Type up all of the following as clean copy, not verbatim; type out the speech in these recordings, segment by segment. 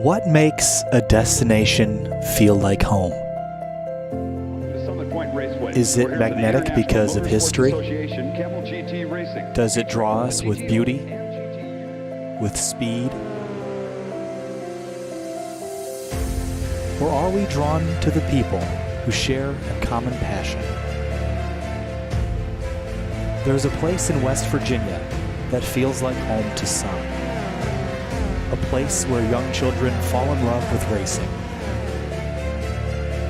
What makes a destination feel like home? Is it magnetic because of history? Does it draw us with beauty, with speed? Or are we drawn to the people who share a common passion? There's a place in West Virginia that feels like home to some. A place where young children fall in love with racing.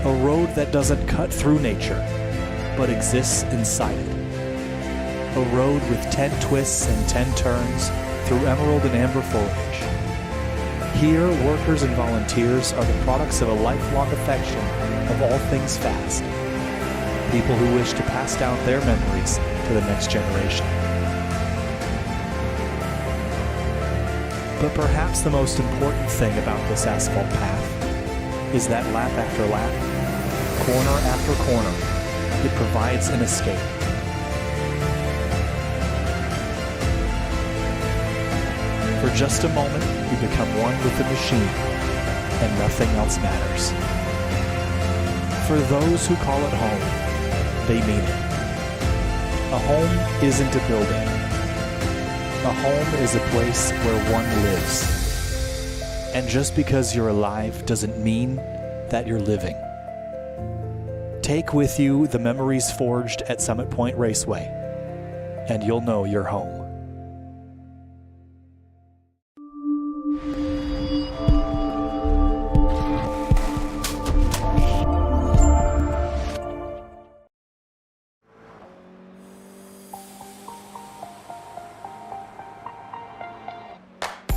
A road that doesn't cut through nature, but exists inside it. A road with 10 twists and 10 turns through emerald and amber foliage. Here, workers and volunteers are the products of a lifelong affection of all things fast. People who wish to pass down their memories to the next generation. But perhaps the most important thing about this asphalt path is that lap after lap, corner after corner, it provides an escape. For just a moment, you become one with the machine, and nothing else matters. For those who call it home, they mean it. A home isn't a building. A home is a place where one lives. And just because you're alive doesn't mean that you're living. Take with you the memories forged at Summit Point Raceway, and you'll know you're home.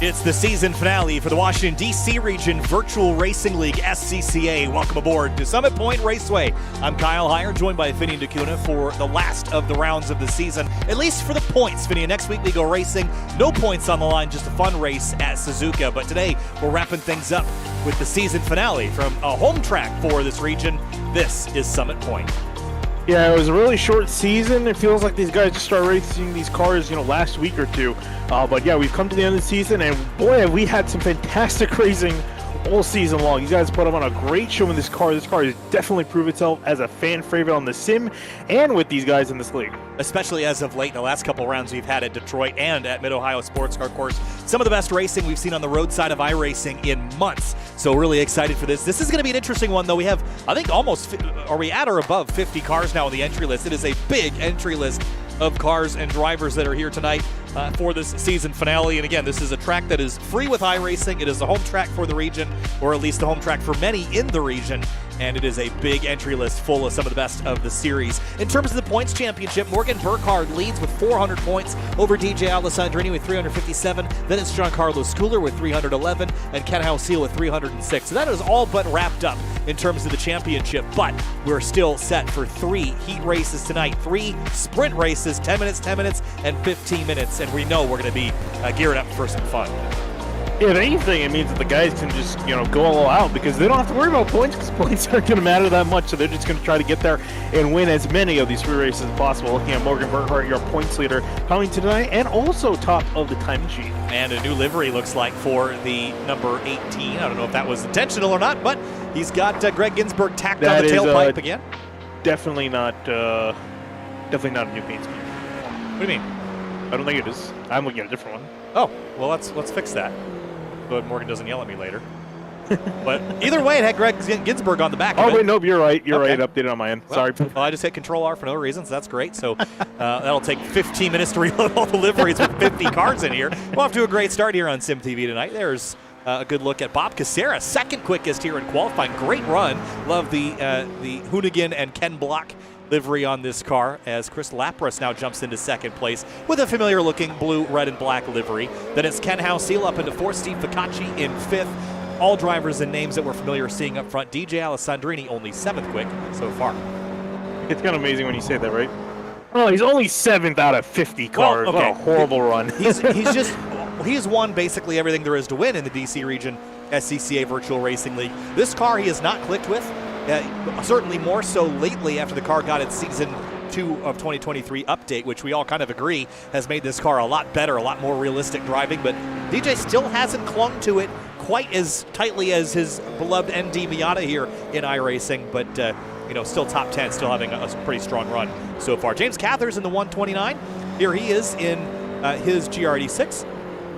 It's the season finale for the Washington, D.C. Region Virtual Racing League, SCCA. Welcome aboard to Summit Point Raceway. I'm Kyle Heyer, joined by Finney DeCuna for the last of the rounds of the season, at least for the points. Finney, next week we go racing. No points on the line, just a fun race at Suzuka. But today we're wrapping things up with the season finale from a home track for this region. This is Summit Point. Yeah, it was a really short season. It feels like these guys just started racing these cars, last week or two. But yeah, we've come to the end of the season, and boy, have we had some fantastic racing all season long. You guys put up on a great show in this car. This car has definitely proved itself as a fan favorite on the sim and with these guys in this league. Especially as of late, in the last couple rounds we've had at Detroit and at Mid-Ohio Sports Car Course. Some of the best racing we've seen on the roadside of iRacing in months. So really excited for this. This is going to be an interesting one, though. We have, I think, are we at or above 50 cars now on the entry list? It is a big entry list of cars and drivers that are here tonight for this season finale. And again, this is a track that is free with iRacing. It is the home track for the region, or at least the home track for many in the region. And it is a big entry list full of some of the best of the series. In terms of the points championship, Morgan Burkhardt leads with 400 points over DJ Alessandrini with 357. Then it's Giancarlo Schooler with 311 and Ken Hausil with 306. So that is all but wrapped up in terms of the championship. But we're still set for 3 heat races tonight. 3 sprint races, 10 minutes, 10 minutes, and 15 minutes. And we know we're going to be geared up for some fun. If anything, it means that the guys can just, go all out because they don't have to worry about points because points aren't going to matter that much. So they're just going to try to get there and win as many of these free races as possible. Looking at Morgan Burkhardt, your points leader, coming tonight and also top of the time sheet. And a new livery looks like for the number 18. I don't know if that was intentional or not, but he's got Greg Ginsburg tacked on the tailpipe again. Definitely not a new paint scheme. What do you mean? I don't think it is. I'm looking at a different one. Oh, well, let's fix that. But Morgan doesn't yell at me later. But either way, it had Greg Ginsburg on the back of it. Wait, nope, you're right. You're right. Updated on my end. Well, Sorry. Well, I just hit Control-R for no reason, so that's great. So that'll take 15 minutes to reload all the liveries with 50 cars in here. We're off to a great start here on Sim TV tonight. There's a good look at Bob Casera, second quickest here in qualifying. Great run. Love the Hoonigan and Ken Block livery on this car as Chris Lapras now jumps into second place with a familiar looking blue, red, and black livery. Then it's Ken Hausil up into fourth, Steve Ficacci in fifth. All drivers and names that we're familiar seeing up front. DJ Alessandrini only 7th quick so far. It's kind of amazing when you say that, right? Oh, he's only 7th out of 50 cars. Well, okay. What a horrible run. He's won basically everything there is to win in the DC region SCCA Virtual Racing League. This car he has not clicked with. Certainly more so lately after the car got its Season 2 of 2023 update, which we all kind of agree has made this car a lot better, a lot more realistic driving, but DJ still hasn't clung to it quite as tightly as his beloved ND Miata here in iRacing, but still top 10, still having a pretty strong run so far. James Cathers in the 129. Here he is in his GRD6.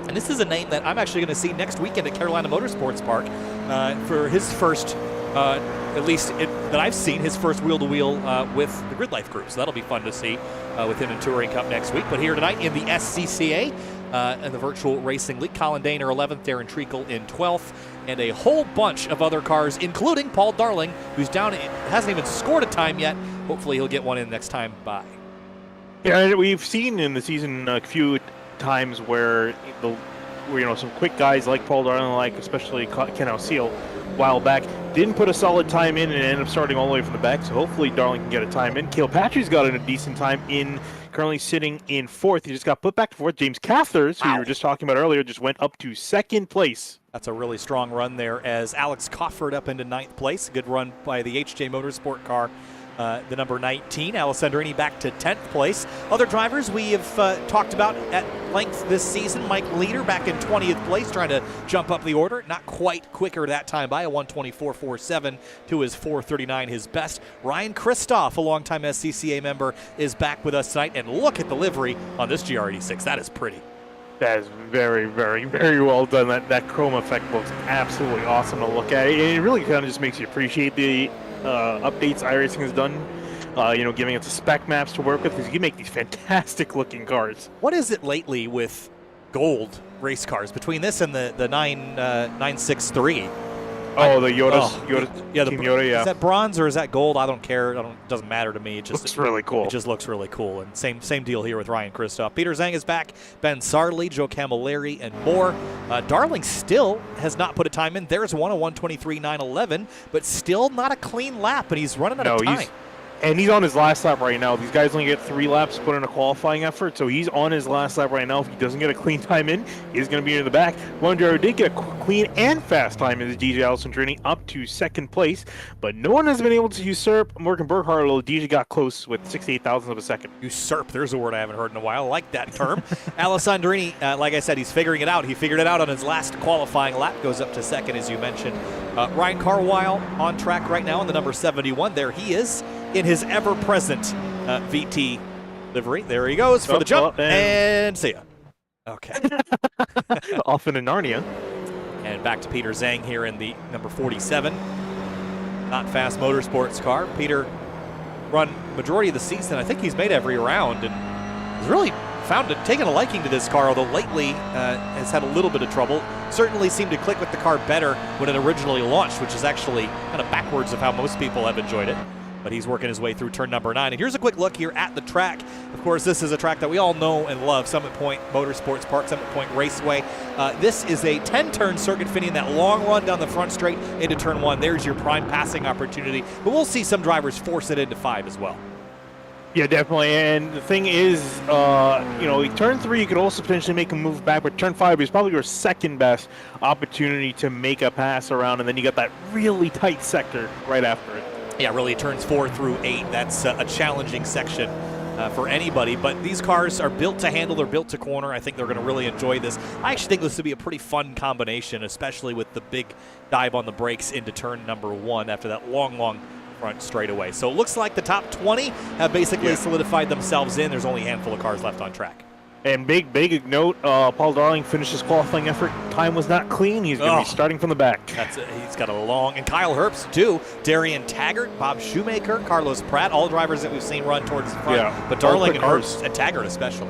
And this is a name that I'm actually going to see next weekend at Carolina Motorsports Park for his first, at least that I've seen, his first wheel-to-wheel with the Grid Life crew. So that'll be fun to see with him in Touring Cup next week. But here tonight in the SCCA and the Virtual Racing League, Colin Daner 11th, Darren Treacle in 12th, and a whole bunch of other cars, including Paul Darling, who's down, hasn't even scored a time yet. Hopefully he'll get one in next time by. Yeah, we've seen in the season a few times where some quick guys like Paul Darling, like especially Ken Alceel, a while back, didn't put a solid time in and ended up starting all the way from the back. So hopefully Darling can get a time in. Kilpatrick's got in a decent time in, currently sitting in 4th. He just got put back to 4th. James Cathers, who you were just talking about earlier, just went up to 2nd place. That's a really strong run there as Alex Cofford up into 9th place. Good run by the HJ Motorsport car. The number 19, Alessandrini back to 10th place. Other drivers we have talked about at length this season. Mike Leader back in 20th place, trying to jump up the order. Not quite quicker that time by a 1:24.47 to his 4:39, his best. Ryan Christoph, a longtime SCCA member, is back with us tonight. And look at the livery on this GRD6. That is pretty. That is very, very, very well done. That chrome effect looks absolutely awesome to look at. It really kind of just makes you appreciate the updates iRacing has done, giving us the spec maps to work with, because you can make these fantastic looking cars. What is it lately with gold race cars between this and the 963? Oh, the Yoda, yeah, Team Yoda, yeah. Is that bronze or is that gold? I don't care. It doesn't matter to me. It just looks really cool. It just looks really cool. And same deal here with Ryan Christoph. Peter Zhang is back. Ben Sarley, Joe Camilleri, and more. Darling still has not put a time in. There's one, a 1:23.911, but still not a clean lap, and he's running out of time. And he's on his last lap right now. These guys only get 3 laps to put in a qualifying effort, so he's on his last lap right now. If he doesn't get a clean time in, he's going to be in the back. One driver did get a clean and fast time in the DJ Alessandrini up to 2nd place, but no one has been able to usurp Morgan Burkhardt, although DJ got close with 68,000 of a second. Usurp, there's a word I haven't heard in a while. I like that term. Alessandrini, like I said, he's figuring it out. He figured it out on his last qualifying lap, goes up to 2nd, as you mentioned. Ryan Carwile on track right now in the number 71. There he is in his ever-present VT livery. There he goes for the jump, and see ya. Okay. Off into Narnia. And back to Peter Zhang here in the number 47. Not fast motorsports car. Peter run majority of the season. I think he's made every round and has really taken a liking to this car, although lately has had a little bit of trouble. Certainly seemed to click with the car better when it originally launched, which is actually kind of backwards of how most people have enjoyed it. But he's working his way through turn number 9. And here's a quick look here at the track. Of course, this is a track that we all know and love, Summit Point Motorsports Park, Summit Point Raceway. This is a 10-turn circuit, fitting that long run down the front straight into turn 1. There's your prime passing opportunity. But we'll see some drivers force it into 5 as well. Yeah, definitely. And the thing is, turn 3, you could also potentially make a move back, but turn 5 is probably your second best opportunity to make a pass around, and then you got that really tight sector right after it. Yeah, really, turns 4 through 8. That's a challenging section for anybody, but these cars are built to handle, they're built to corner. I think they're going to really enjoy this. I actually think this would be a pretty fun combination, especially with the big dive on the brakes into turn number 1 after that long front straightaway. So it looks like the top 20 have basically solidified themselves in. There's only a handful of cars left on track. And big note, Paul Darling finished his qualifying effort. Time was not clean. He's going to be starting from the back. He's got a long, and Kyle Herbst too. Darian Taggart, Bob Shoemaker, Carlos Pratt, all drivers that we've seen run towards the front. Yeah, but Darling and Herbst and Taggart especially.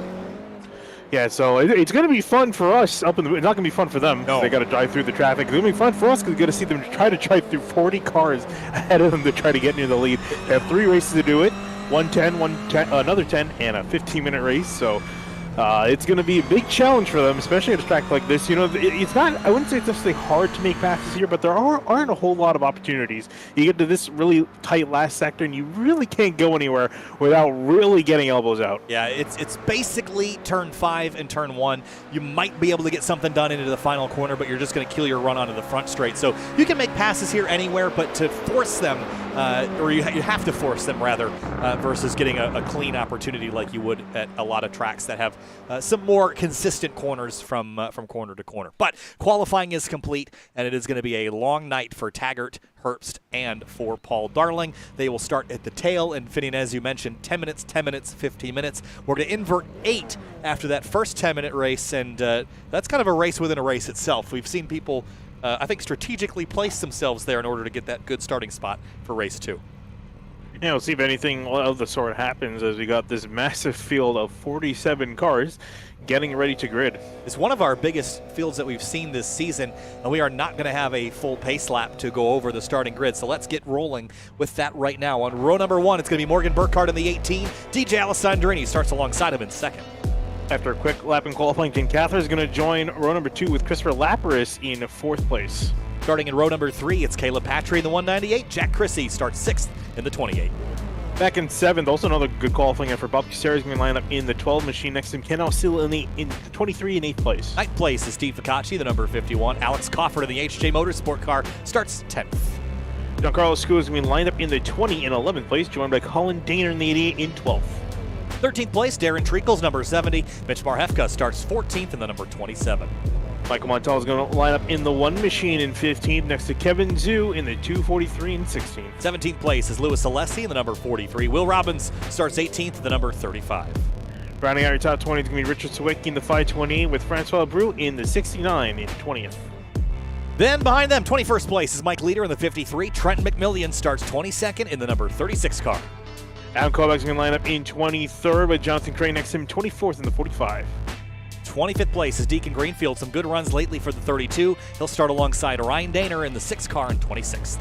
Yeah, so it's going to be fun for us. It's not going to be fun for them. No. They got to drive through the traffic. It's going to be fun for us because we're going to see them try to drive through 40 cars ahead of them to try to get near the lead. They have 3 races to do it. 1:10, another 10, and a 15-minute race. So it's going to be a big challenge for them, especially at a track like this. It's not, I wouldn't say it's necessarily hard to make passes here, but there aren't a whole lot of opportunities. You get to this really tight last sector, and you really can't go anywhere without really getting elbows out. Yeah, it's basically turn 5 and turn 1. You might be able to get something done into the final corner, but you're just going to kill your run onto the front straight. So you can make passes here anywhere, but to force them or you have to force them rather, versus getting a clean opportunity like you would at a lot of tracks that have some more consistent corners from corner to corner. But qualifying is complete, and it is going to be a long night for Taggart, Herbst, and for Paul Darling. They will start at the tail and Finian, as you mentioned, 10 minutes, 10 minutes, 15 minutes. We're going to invert 8 after that first 10-minute race, and that's kind of a race within a race itself. We've seen people, I think, strategically place themselves there in order to get that good starting spot for race 2. Yeah, we'll see if anything of the sort happens as we got this massive field of 47 cars getting ready to grid. It's one of our biggest fields that we've seen this season, and we are not going to have a full pace lap to go over the starting grid. So let's get rolling with that right now. On row number 1, it's going to be Morgan Burkhardt in the 18. DJ Alessandrini starts alongside him in second. After a quick lap in qualifying, Ken Cather is going to join row number 2 with Christopher Lapras in 4th place. Starting in row number 3, it's Caleb Patry in the 198. Jack Chrissy starts 6th in the 28. Back in 7th, also another good qualifying effort. Bob Kucera is going to line up in the 12 machine. Next to him, Ken Alcila in the 23 and 8th place. 9th place is Steve Ficacci, the number 51. Alex Cofford in the HJ Motorsport car starts 10th. Giancarlo Scu is going to be lined up in the 20 and 11th place, joined by Colin Daner in the 88 in 12th. 13th place, Darren Treacle's number 70. Mitch Marhefka starts 14th in the number 27. Michael Montal is going to line up in the 1 machine in 15th, next to Kevin Zhu in the 243 and 16th. 17th place is Louis Alessi in the number 43. Will Robbins starts 18th in the number 35. Rounding out your top 20 is going to be Richard Sawicki in the 528 with Francois Brou in the 69 in 20th. Then behind them, 21st place is Mike Leader in the 53. Trenton McMillian starts 22nd in the number 36 car. Adam Kovacs is going to line up in 23rd with Jonathan Crane next to him, 24th in the 45. 25th place is Deacon Greenfield. Some good runs lately for the 32. He'll start alongside Ryan Daner in the 6 car in 26th.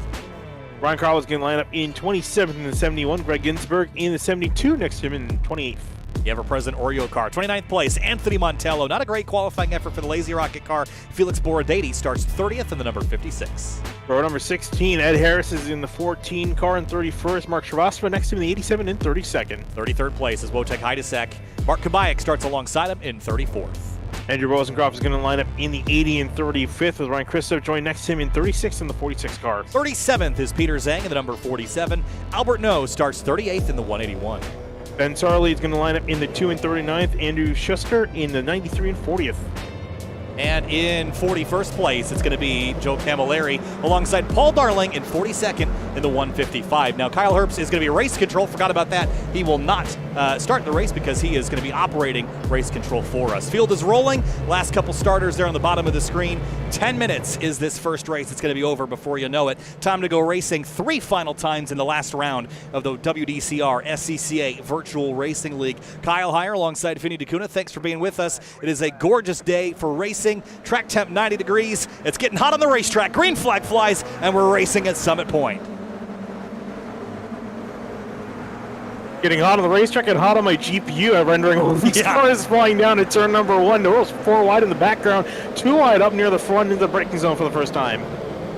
Ryan Carl is going to line up in 27th in the 71. Greg Ginsberg in the 72 next to him in 28th. The ever-present Oreo car. 29th place, Anthony Montello. Not a great qualifying effort for the Lazy Rocket car. Felix Borodati starts 30th in the number 56. Row number 16, Ed Harris is in the 14 car in 31st. Mark Shrivastava next to him in the 87 and 32nd. 33rd place is Wojtek Heidesek. Mark Kabayek starts alongside him in 34th. Andrew Rosencroft is going to line up in the 80 and 35th with Ryan Christoph joined next to him in 36th in the 46 car. 37th is Peter Zhang in the number 47. Albert No starts 38th in the 181. Ben Sarley is going to line up in the 2 and 39th. Andrew Schuster in the 93 and 40th. And in 41st place, it's going to be Joe Camilleri alongside Paul Darling in 42nd in the 155. Now, Kyle Herbst is going to be race control. Forgot about that. He will not start the race because he is going to be operating race control for us. Field is rolling. Last couple starters there on the bottom of the screen. 10 minutes is this first race. It's going to be over before you know it. Time to go racing. 3 final times in the last round of the WDCR SCCA Virtual Racing League. Kyle Heyer alongside Vinny DeCuna. Thanks for being with us. It is a gorgeous day for racing. Track temp 90 degrees. It's getting hot on the racetrack. Green flag flies, and we're racing at Summit Point. Getting hot on the racetrack and hot on my GPU. I'm rendering all these cars flying down at turn number 1. The rows 4 wide in the background, 2 wide up near the front in the braking zone for the first time.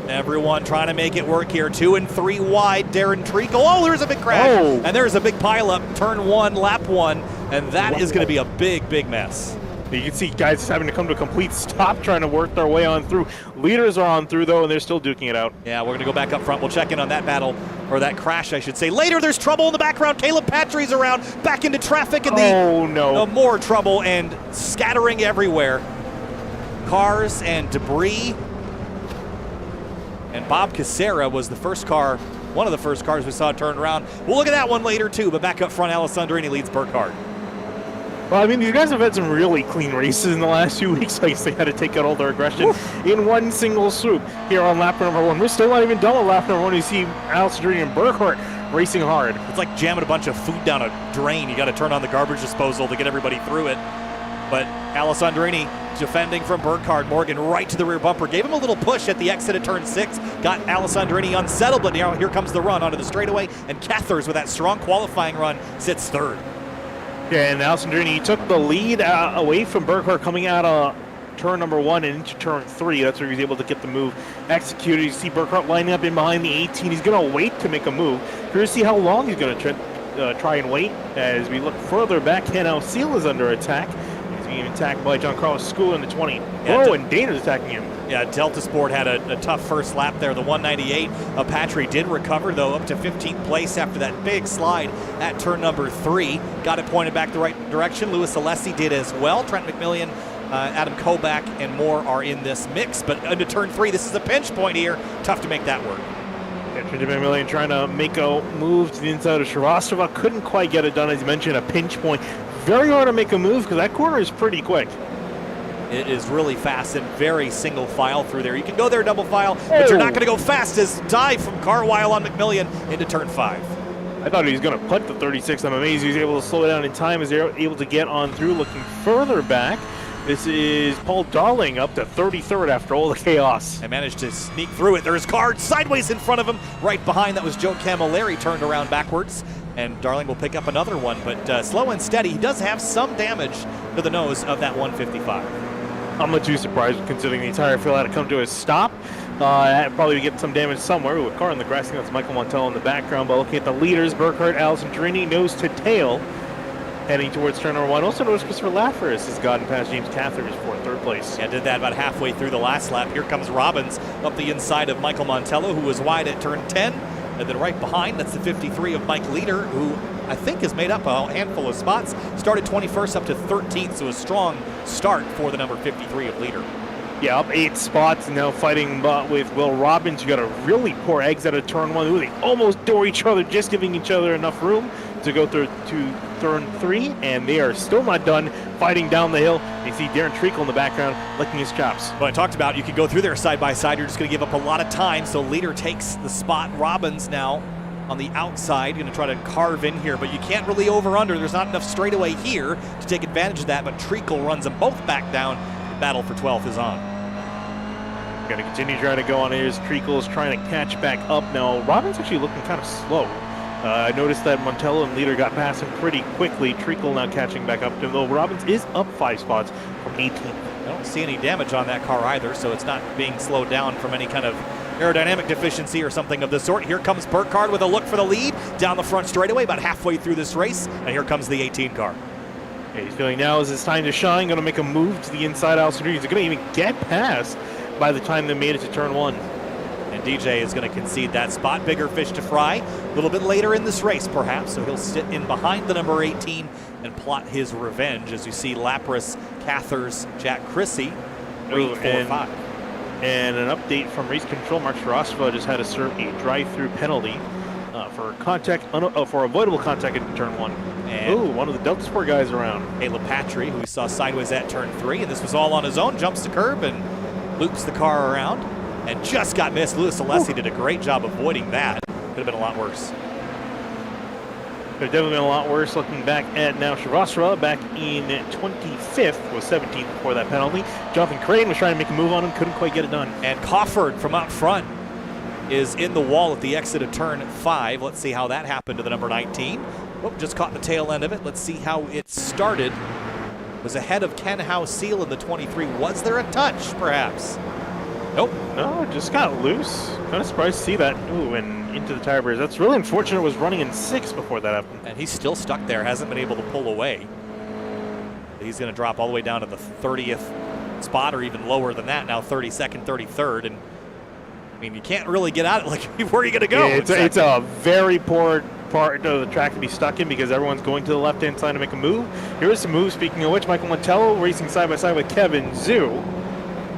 Everyone trying to make it work here. 2 and 3 wide. Darren Treacle. Oh, there's a big crash. Oh. And there's a big pileup. Turn 1, lap 1. And that is going to be a big, big mess. You can see guys having to come to a complete stop trying to work their way on through. Leaders are on through, though, and they're still duking it out. Yeah, we're going to go back up front. We'll check in on that battle, or that crash, I should say. Later, there's trouble in the background. Caleb Patry's around, back into traffic, and more trouble and scattering everywhere. Cars and debris. And Bob Kucera was the first car, one of the first cars we saw turn around. We'll look at that one later, too, but back up front, Alessandrini leads Burkhardt. Well, I mean, these guys have had some really clean races in the last few weeks. I guess they had to take out all their aggression in one single swoop here on lap number 1. We're still not even done with lap number 1. You see Alessandrini and Burkhardt racing hard. It's like jamming a bunch of food down a drain. You got to turn on the garbage disposal to get everybody through it. But Alessandrini defending from Burkhardt. Morgan right to the rear bumper. Gave him a little push at the exit of turn 6. Got Alessandrini unsettled, but now here comes the run onto the straightaway. And Cathers, with that strong qualifying run, sits 3rd. Yeah, and Alessandrini took the lead away from Burkhardt coming out of turn number 1 and into turn 3. That's where he was able to get the move executed. You see Burkhardt lining up in behind the 18. He's going to wait to make a move. Here to see how long he's going to try and wait. As we look further back, Ken Alcila is under attack. He's being attacked by Giancarlo Scu in the 20. Yeah, and Dana's attacking him. Yeah, Delta Sport had a tough first lap there. The 198 of Patry did recover, though, up to 15th place after that big slide at turn number 3. Got it pointed back the right direction. Louis Alessi did as well. Trent McMillan, Adam Koback, and more are in this mix. But into turn 3, this is a pinch point here. Tough to make that work. Yeah, Trent McMillan trying to make a move to the inside of Shrivastava. Couldn't quite get it done, as you mentioned, a pinch point. Very hard to make a move because that corner is pretty quick. It is really fast and very single file through there. You can go there double file, but you're not going to go fast as dive from Carwile on McMillan into turn 5. I thought he was going to putt the 36. I'm amazed he was able to slow it down in time as they're able to get on through. Looking further back, this is Paul Darling up to 33rd after all the chaos. I managed to sneak through it. There's Card sideways in front of him. Right behind that was Joe Camilleri, turned around backwards. And Darling will pick up another one, but slow and steady. He does have some damage to the nose of that 155. I'm not too surprised considering the entire field had to come to a stop. Probably get some damage somewhere. Ooh, a car in the grass. I think that's Michael Montello in the background. But looking at the leaders, Burkhardt, Allison Drini, nose to tail, heading towards turn number 1. Also notice Christopher Lafferis has gotten past James Cathers for 3rd place. Yeah, did that about halfway through the last lap. Here comes Robbins up the inside of Michael Montello, who was wide at turn 10. And then right behind, that's the 53 of Mike Leader, who I think has made up a handful of spots. Started 21st up to 13th, so a strong start for the number 53 of Leader. Yeah, up 8 spots, and now fighting with Will Robbins. You got a really poor exit at turn 1. Ooh, they almost door each other, just giving each other enough room to go through to turn 3, and they are still not done fighting down the hill. You see Darren Treacle in the background licking his chops. Well, I talked about you could go through there side by side. You're just going to give up a lot of time, so Leader takes the spot. Robbins now on the outside, going to try to carve in here, but you can't really over-under. There's not enough straightaway here to take advantage of that, but Treacle runs them both back down. The battle for 12th is on. Going to continue trying to go on here as Treacle's trying to catch back up now. Robbins actually looking kind of slow. I noticed that Montello and Leader got past him pretty quickly. Treacle now catching back up to him, though Robbins is up 5 spots from 18th. I don't see any damage on that car either, so it's not being slowed down from any kind of aerodynamic deficiency or something of the sort. Here comes Burkhardt with a look for the lead down the front straightaway about halfway through this race, and here comes the 18 car. Yeah, he's feeling now is his time to shine. Going to make a move to the inside outside. He's going to even get past by the time they made it to turn 1. And DJ is going to concede that spot. Bigger fish to fry a little bit later in this race, perhaps. So he'll sit in behind the number 18 and plot his revenge as you see Lapras, Cathers, Jack Chrissy, 3, 4, 5. And an update from race control. Mark Shrivastava just had to serve a drive-through penalty for contact, for avoidable contact in turn 1. And one of the Delta Sport guys around. Caleb Patry, who we saw sideways at turn 3, and this was all on his own. Jumps the curb and loops the car around. And just got missed. Louis Alessi did a great job avoiding that. Could have been a lot worse. Could have definitely been a lot worse. Looking back at now Shrivastava back in 25th, was 17th before that penalty. Jonathan Crane was trying to make a move on him, couldn't quite get it done. And Cofford from out front is in the wall at the exit of turn 5. Let's see how that happened to the number 19. Oh, just caught the tail end of it. Let's see how it started. Was ahead of Ken Howe-Seal in the 23. Was there a touch, perhaps? Nope. No, just got loose. Kind of surprised to see that. Ooh, and into the tire bars. That's really unfortunate. It was running in 6 before that happened. And he's still stuck there. Hasn't been able to pull away. He's going to drop all the way down to the 30th spot or even lower than that now, 32nd, 33rd. And, I mean, you can't really get out of it. Like, where are you going to go? Yeah, it's a very poor part of the track to be stuck in because everyone's going to the left-hand side to make a move. Here is some moves. Speaking of which, Michael Montello racing side-by-side with Kevin Zhu.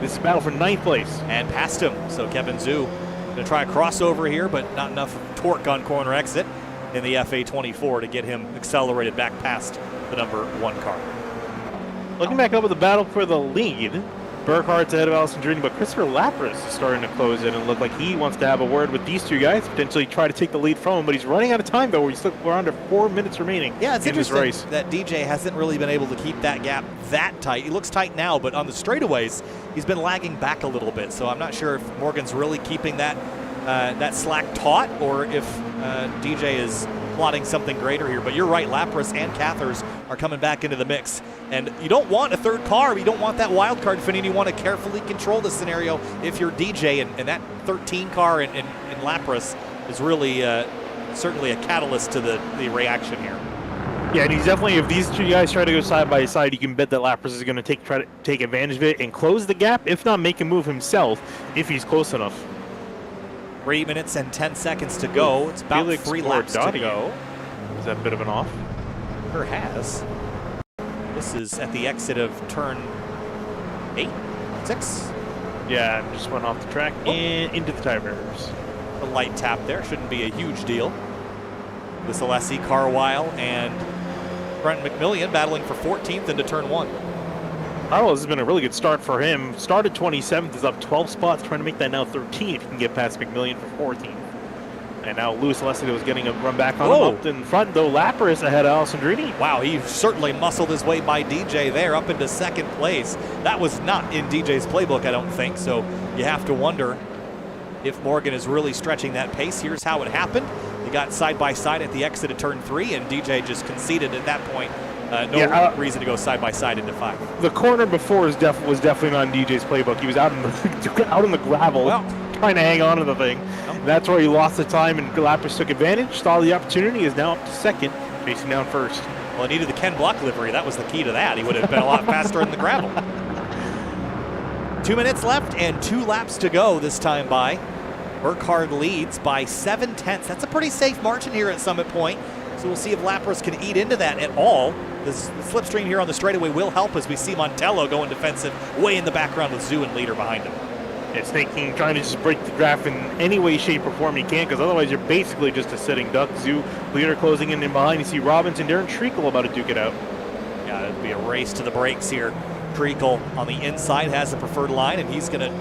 This is a battle for 9th place. And past him. So Kevin Zhu going to try a crossover here, but not enough torque on corner exit in the FA24 to get him accelerated back past the number 1 car. Looking back up at the battle for the lead, Burkhardt's ahead of Allison Drini, but Christopher Lapras is starting to close in and look like he wants to have a word with these two guys, potentially try to take the lead from him, but he's running out of time though. We're under 4 minutes remaining. Yeah, it's in this interesting race. that DJ hasn't really been able to keep that gap that tight. He looks tight now, but on the straightaways, he's been lagging back a little bit. So I'm not sure if Morgan's really keeping that slack taut or if DJ is plotting something greater here. But you're right, Lapras and Cathers are coming back into the mix. And you don't want a third car. You don't want that wild card finish. You want to carefully control the scenario if you're DJ. And that 13 car in Lapras is really certainly a catalyst to the reaction here. Yeah, and he's definitely, if these two guys try to go side by side, you can bet that Lapras is going to try to take advantage of it and close the gap, if not make a move himself, if he's close enough. 3 minutes and 10 seconds to go. It's about Felix 3 laps to go. Is that a bit of an off? Sure has. This is at the exit of turn 8, 6. Yeah, just went off the track and into the tire barriers. A light tap there, shouldn't be a huge deal. With Alessi, Carwile, and Brent McMillian battling for 14th into turn 1. Oh, this has been a really good start for him. Started 27th, is up 12 spots, trying to make that now 13 if he can get past McMillian for 14th. And now Luis Alessi was getting a run back on him up in front, though Lapras ahead of Alessandrini. Wow, he certainly muscled his way by DJ there up into 2nd place. That was not in DJ's playbook, I don't think, so you have to wonder if Morgan is really stretching that pace. Here's how it happened. They got side by side at the exit of turn 3, and DJ just conceded at that point. No reason to go side by side into 5. The corner before was definitely not in DJ's playbook. He was out in the gravel, trying to hang on to the thing. That's where he lost the time, and Lapras took advantage, saw the opportunity, is now up to 2nd, chasing down 1st. Well, he needed the Ken Block livery. That was the key to that. He would have been a lot faster in the gravel. 2 minutes left and 2 laps to go this time by. Burkhardt leads by 7/10. That's a pretty safe margin here at Summit Point. So we'll see if Lapras can eat into that at all. The slipstream here on the straightaway will help as we see Montello going defensive way in the background with Zoo and Leader behind him. It's trying to just break the graph in any way, shape, or form you can, because otherwise you're basically just a sitting duck. Zoo, Leader closing in and behind. You see Robbins and Darren Treacle about to duke it out. Yeah, it'll be a race to the brakes here. Treacle on the inside has the preferred line, and he's going to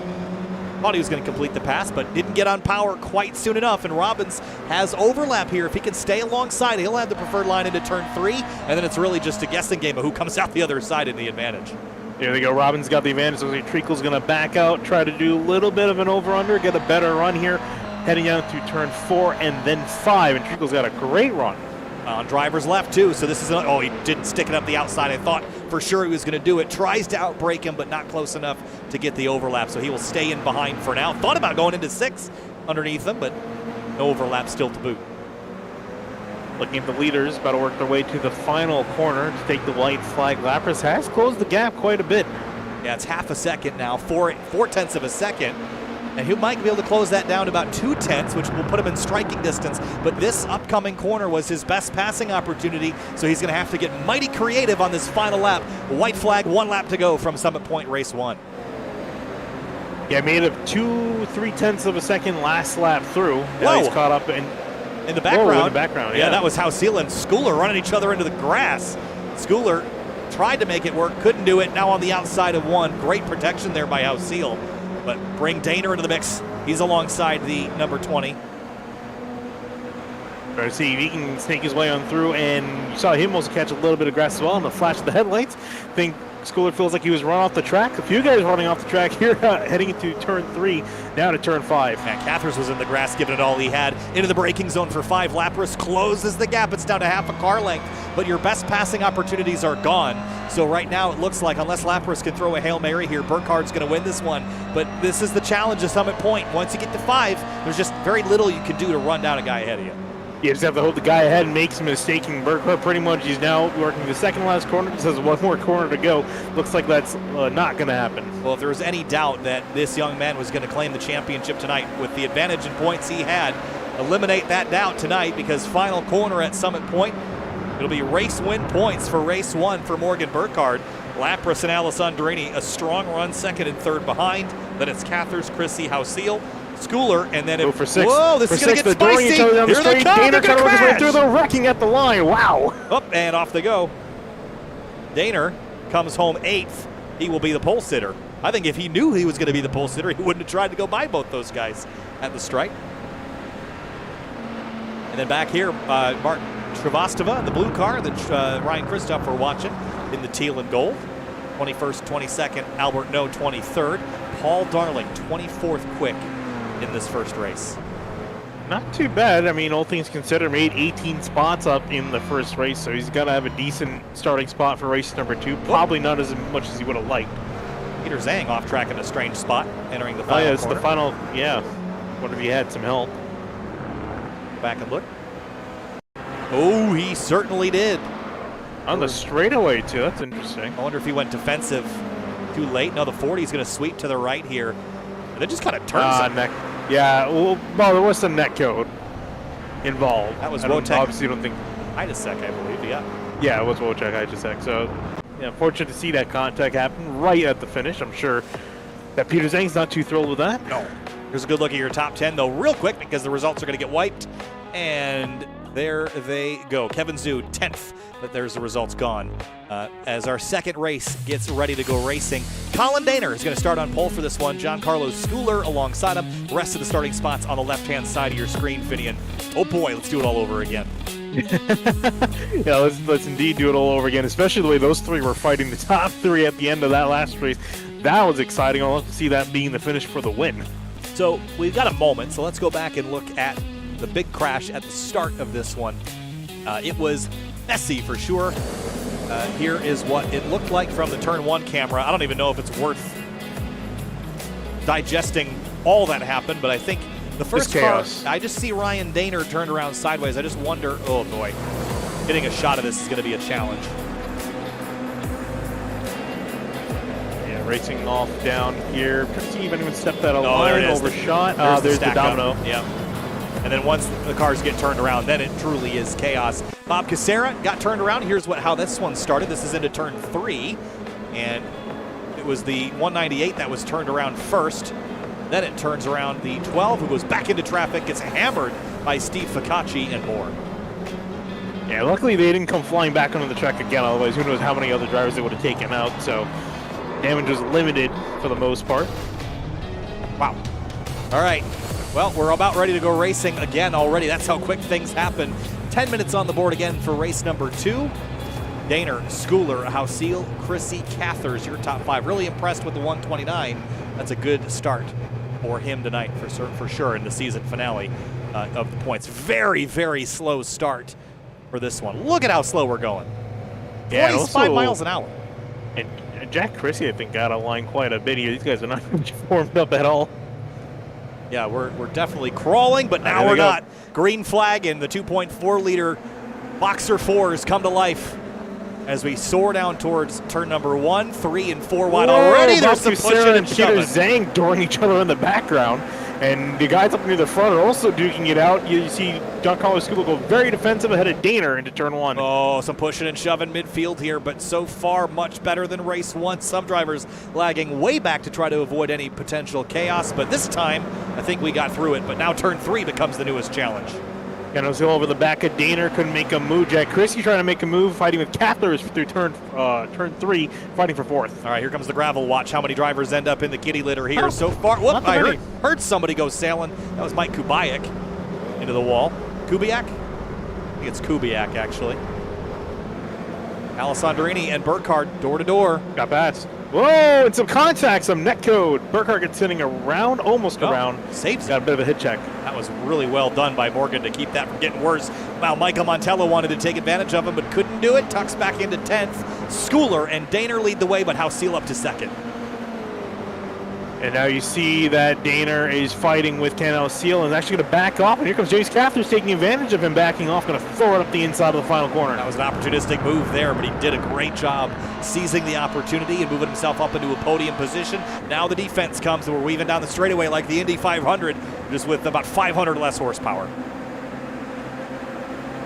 thought he was going to complete the pass, but didn't get on power quite soon enough, and Robbins has overlap here. If he can stay alongside, he'll have the preferred line into turn 3, and then it's really just a guessing game of who comes out the other side in the advantage. There they go. Robbins got the advantage. So Treacle's going to back out, try to do a little bit of an over-under, get a better run here, heading out through turn 4 and then 5, and Treacle's got a great run. On driver's left, too, so this is, he didn't stick it up the outside. I thought for sure he was going to do it. Tries to outbrake him, but not close enough to get the overlap, so he will stay in behind for now. Thought about going into 6 underneath him, but no overlap still to boot. Looking at the leaders, about to work their way to the final corner to take the white flag. Lapras has closed the gap quite a bit. Yeah, it's half a second now, 4/10 of a second. And he might be able to close that down to about 2/10, which will put him in striking distance. But this upcoming corner was his best passing opportunity, so he's going to have to get mighty creative on this final lap. White flag, 1 lap to go from Summit Point Race 1. Yeah, made it 2/3 of a second last lap through. Now he's caught up in the background. In the background, yeah. That was Hausil and Schooler running each other into the grass. Schooler tried to make it work, couldn't do it. Now on the outside of 1. Great protection there by Hausil. But bring Daner into the mix. He's alongside the number 20. Try to see if he can snake his way on through, and you saw him also catch a little bit of grass as well in the flash of the headlights. I think Schooler feels like he was run off the track. A few guys running off the track here, heading into turn 3, down to turn 5. Yeah, Cathers was in the grass, giving it all he had. Into the braking zone for 5. Lapras closes the gap. It's down to half a car length, but your best passing opportunities are gone. So right now it looks like, unless Lapras can throw a Hail Mary here, Burkhardt's going to win this one. But this is the challenge of Summit Point. Once you get to 5, there's just very little you can do to run down a guy ahead of you. You just have to hope the guy ahead makes a mistake. Burkhardt pretty much, he's now working the second last corner. Just has 1 more corner to go. Looks like that's not going to happen. Well, if there was any doubt that this young man was going to claim the championship tonight with the advantage in points he had, eliminate that doubt tonight, because final corner at Summit Point, it'll be race win points for race 1 for Morgan Burkhardt. Lapras and Alessandrini, a strong run, 2nd and 3rd behind. Then it's Cathers, Chrissy, Hausil, Schooler, and then for 6. Whoa, this is going to get spicy. Here they come. Daner cut his way through. They're wrecking at the line. Wow. Up and off they go. Daner comes home 8th. He will be the pole sitter. I think if he knew he was going to be the pole sitter, he wouldn't have tried to go by both those guys at the stripe. And then back here, Martin Shrivastava in the blue car, then Ryan Christopher watching in the teal and gold. 21st, 22nd, Albert No 23rd. Paul Darling, 24th quick in this first race. Not too bad. I mean, all things considered, made 18 spots up in the first race, so he's got to have a decent starting spot for race number 2. Probably not as much as he would have liked. Peter Zhang off track in a strange spot, entering the final it's corner. the final, yeah. What if he had some help? Back and look. Oh, he certainly did. On the straightaway, too. That's interesting. I wonder if he went defensive too late. No, the 40 is going to sweep to the right here. And then just kind of turns. Neck. Yeah, well, there was some net code involved. That was Wojtek. Obviously, don't think. Idasek, I believe, yeah. Yeah, it was Wojtek Idasek. So, yeah, fortunate to see that contact happen right at the finish. I'm sure that Peter Zhang's not too thrilled with that. No. Here's a good look at your top 10, though, real quick, because the results are going to get wiped. And there they go. Kevin Zhu, 10th, but there's the results gone. As our second race gets ready to go racing, Colin Daner is going to start on pole for this one. Giancarlo Schooler alongside him. The rest of the starting spots on the left-hand side of your screen, Finian. Oh boy, let's do it all over again. Yeah, let's indeed do it all over again, especially the way those three were fighting the top three at the end of that last race. That was exciting. I'll love to see that being the finish for the win. So we've got a moment, so let's go back and look at the big crash at the start of this one. It was messy for sure. Here is what it looked like from the turn one camera. I don't even know if it's worth digesting all that happened, but I think the first car, I just see Ryan Daner turned around sideways. I just wonder, oh boy, getting a shot of this is going to be a challenge. Yeah, racing off down here. Couldn't see even stepped that line, there it is. Overshot. There's the domino. Yep. And then once the cars get turned around, then it truly is chaos. Bob Casera got turned around. Here's how this one started. This is into turn 3, and it was the 198 that was turned around first. Then it turns around the 12, who goes back into traffic, gets hammered by Steve Ficacci and more. Yeah, luckily they didn't come flying back onto the track again. Otherwise, who knows how many other drivers they would have taken out. So damage was limited for the most part. Wow. All right. Well, we're about ready to go racing again already. That's how quick things happen. 10 minutes on the board again for race number 2. Daner, Schooler, Hausil, Chrissy, Cathers, your top 5. Really impressed with the 129. That's a good start for him tonight for sure in the season finale of the points. Very, very slow start for this one. Look at how slow we're going. Yeah, 45 miles an hour. And Jack Chrissy, I think, got a line quite a bit here. These guys are not formed up at all. Yeah, we're definitely crawling, but now we're not. Green flag, and the 2.4 liter Boxer 4s come to life as we soar down towards turn number 1, 3, and 4 wide. Already there's some pushing and shoving. Peter Zhang dooring each other in the background, and the guys up near the front are also duking it out. You see Giancarlo Schooler go very defensive ahead of Daner into turn 1. Oh, some pushing and shoving midfield here, but so far much better than race 1. Some drivers lagging way back to try to avoid any potential chaos, but this time I think we got through it. But now turn 3 becomes the newest challenge. And it was over the back of Daner, couldn't make a move. Jack Chrissy trying to make a move, fighting with Cathers through turn 3, fighting for 4th. All right, here comes the gravel. Watch how many drivers end up in the kitty litter here so far. Whoop, I heard somebody go sailing. That was Mike Kubiak into the wall. Kubiak? I think it's Kubiak, actually. Alessandrini and Burkhardt door to door. Got past. Whoa, and some contact, some net code. Burkhardt gets sitting around, almost around. Saves Got a bit of a hit check. That was really well done by Morgan to keep that from getting worse. Wow, Michael Montello wanted to take advantage of him, but couldn't do it. Tucks back into 10th. Schooler and Daner lead the way, but Hausil up to 2nd. And now you see that Daner is fighting with Ken Hausil and is actually going to back off. And here comes James Cathers taking advantage of him backing off, going to throw it up the inside of the final corner. That was an opportunistic move there, but he did a great job seizing the opportunity and moving himself up into a podium position. Now the defense comes, and we're weaving down the straightaway like the Indy 500, just with about 500 less horsepower.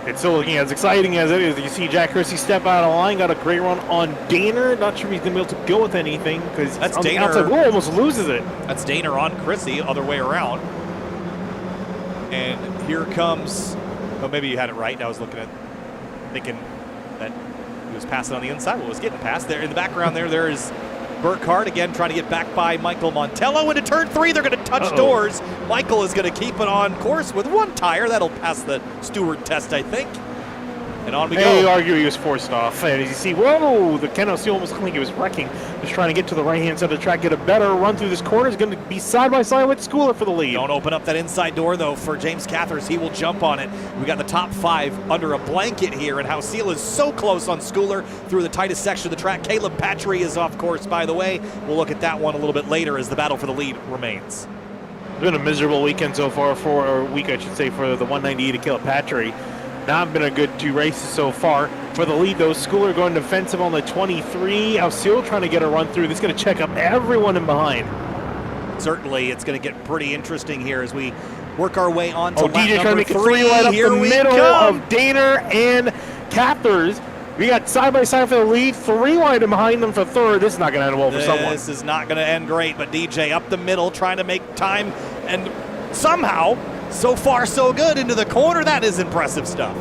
It's still looking as exciting as it is. You see Jack Chrissy step out of the line, got a great run on Daner. Not sure if he's going to be able to go with anything because that's on Daner. The outside wall, almost loses it. That's Daner on Chrissy, other way around. And here comes, oh, maybe you had it right. I was thinking that he was passing on the inside. Well, it was getting past there. In the background there is Burkhardt again trying to get back by Michael Montello into turn 3. They're going to touch doors. Michael is going to keep it on course with one tire. That'll pass the steward test, I think. And on we go. You argue he was forced off. And as you see, whoa, the Ken Hausil almost looked like he was wrecking. Just trying to get to the right-hand side of the track, get a better run through this corner. He's going to be side-by-side with Schooler for the lead. Don't open up that inside door, though, for James Cathers. He will jump on it. We got the top 5 under a blanket here, and Hausil is so close on Schooler through the tightest section of the track. Caleb Patry is off course, by the way. We'll look at that one a little bit later as the battle for the lead remains. It's been a miserable weekend so far, or week, I should say, for the 198 of Caleb Patry. Not been a good 2 races so far. For the lead, though, Schooler going defensive on the 23. Alcil trying to get a run through. This is going to check up everyone in behind. Certainly, it's going to get pretty interesting here as we work our way on to lap DJ trying to number make 3. a 3 right up Here the we middle come. of Daner and Cathers. We got side by side for the lead, 3 wide behind them for third. This is not going to end well for someone. This is not going to end great, but DJ up the middle trying to make time, and somehow, so far so good into the corner. That is impressive stuff.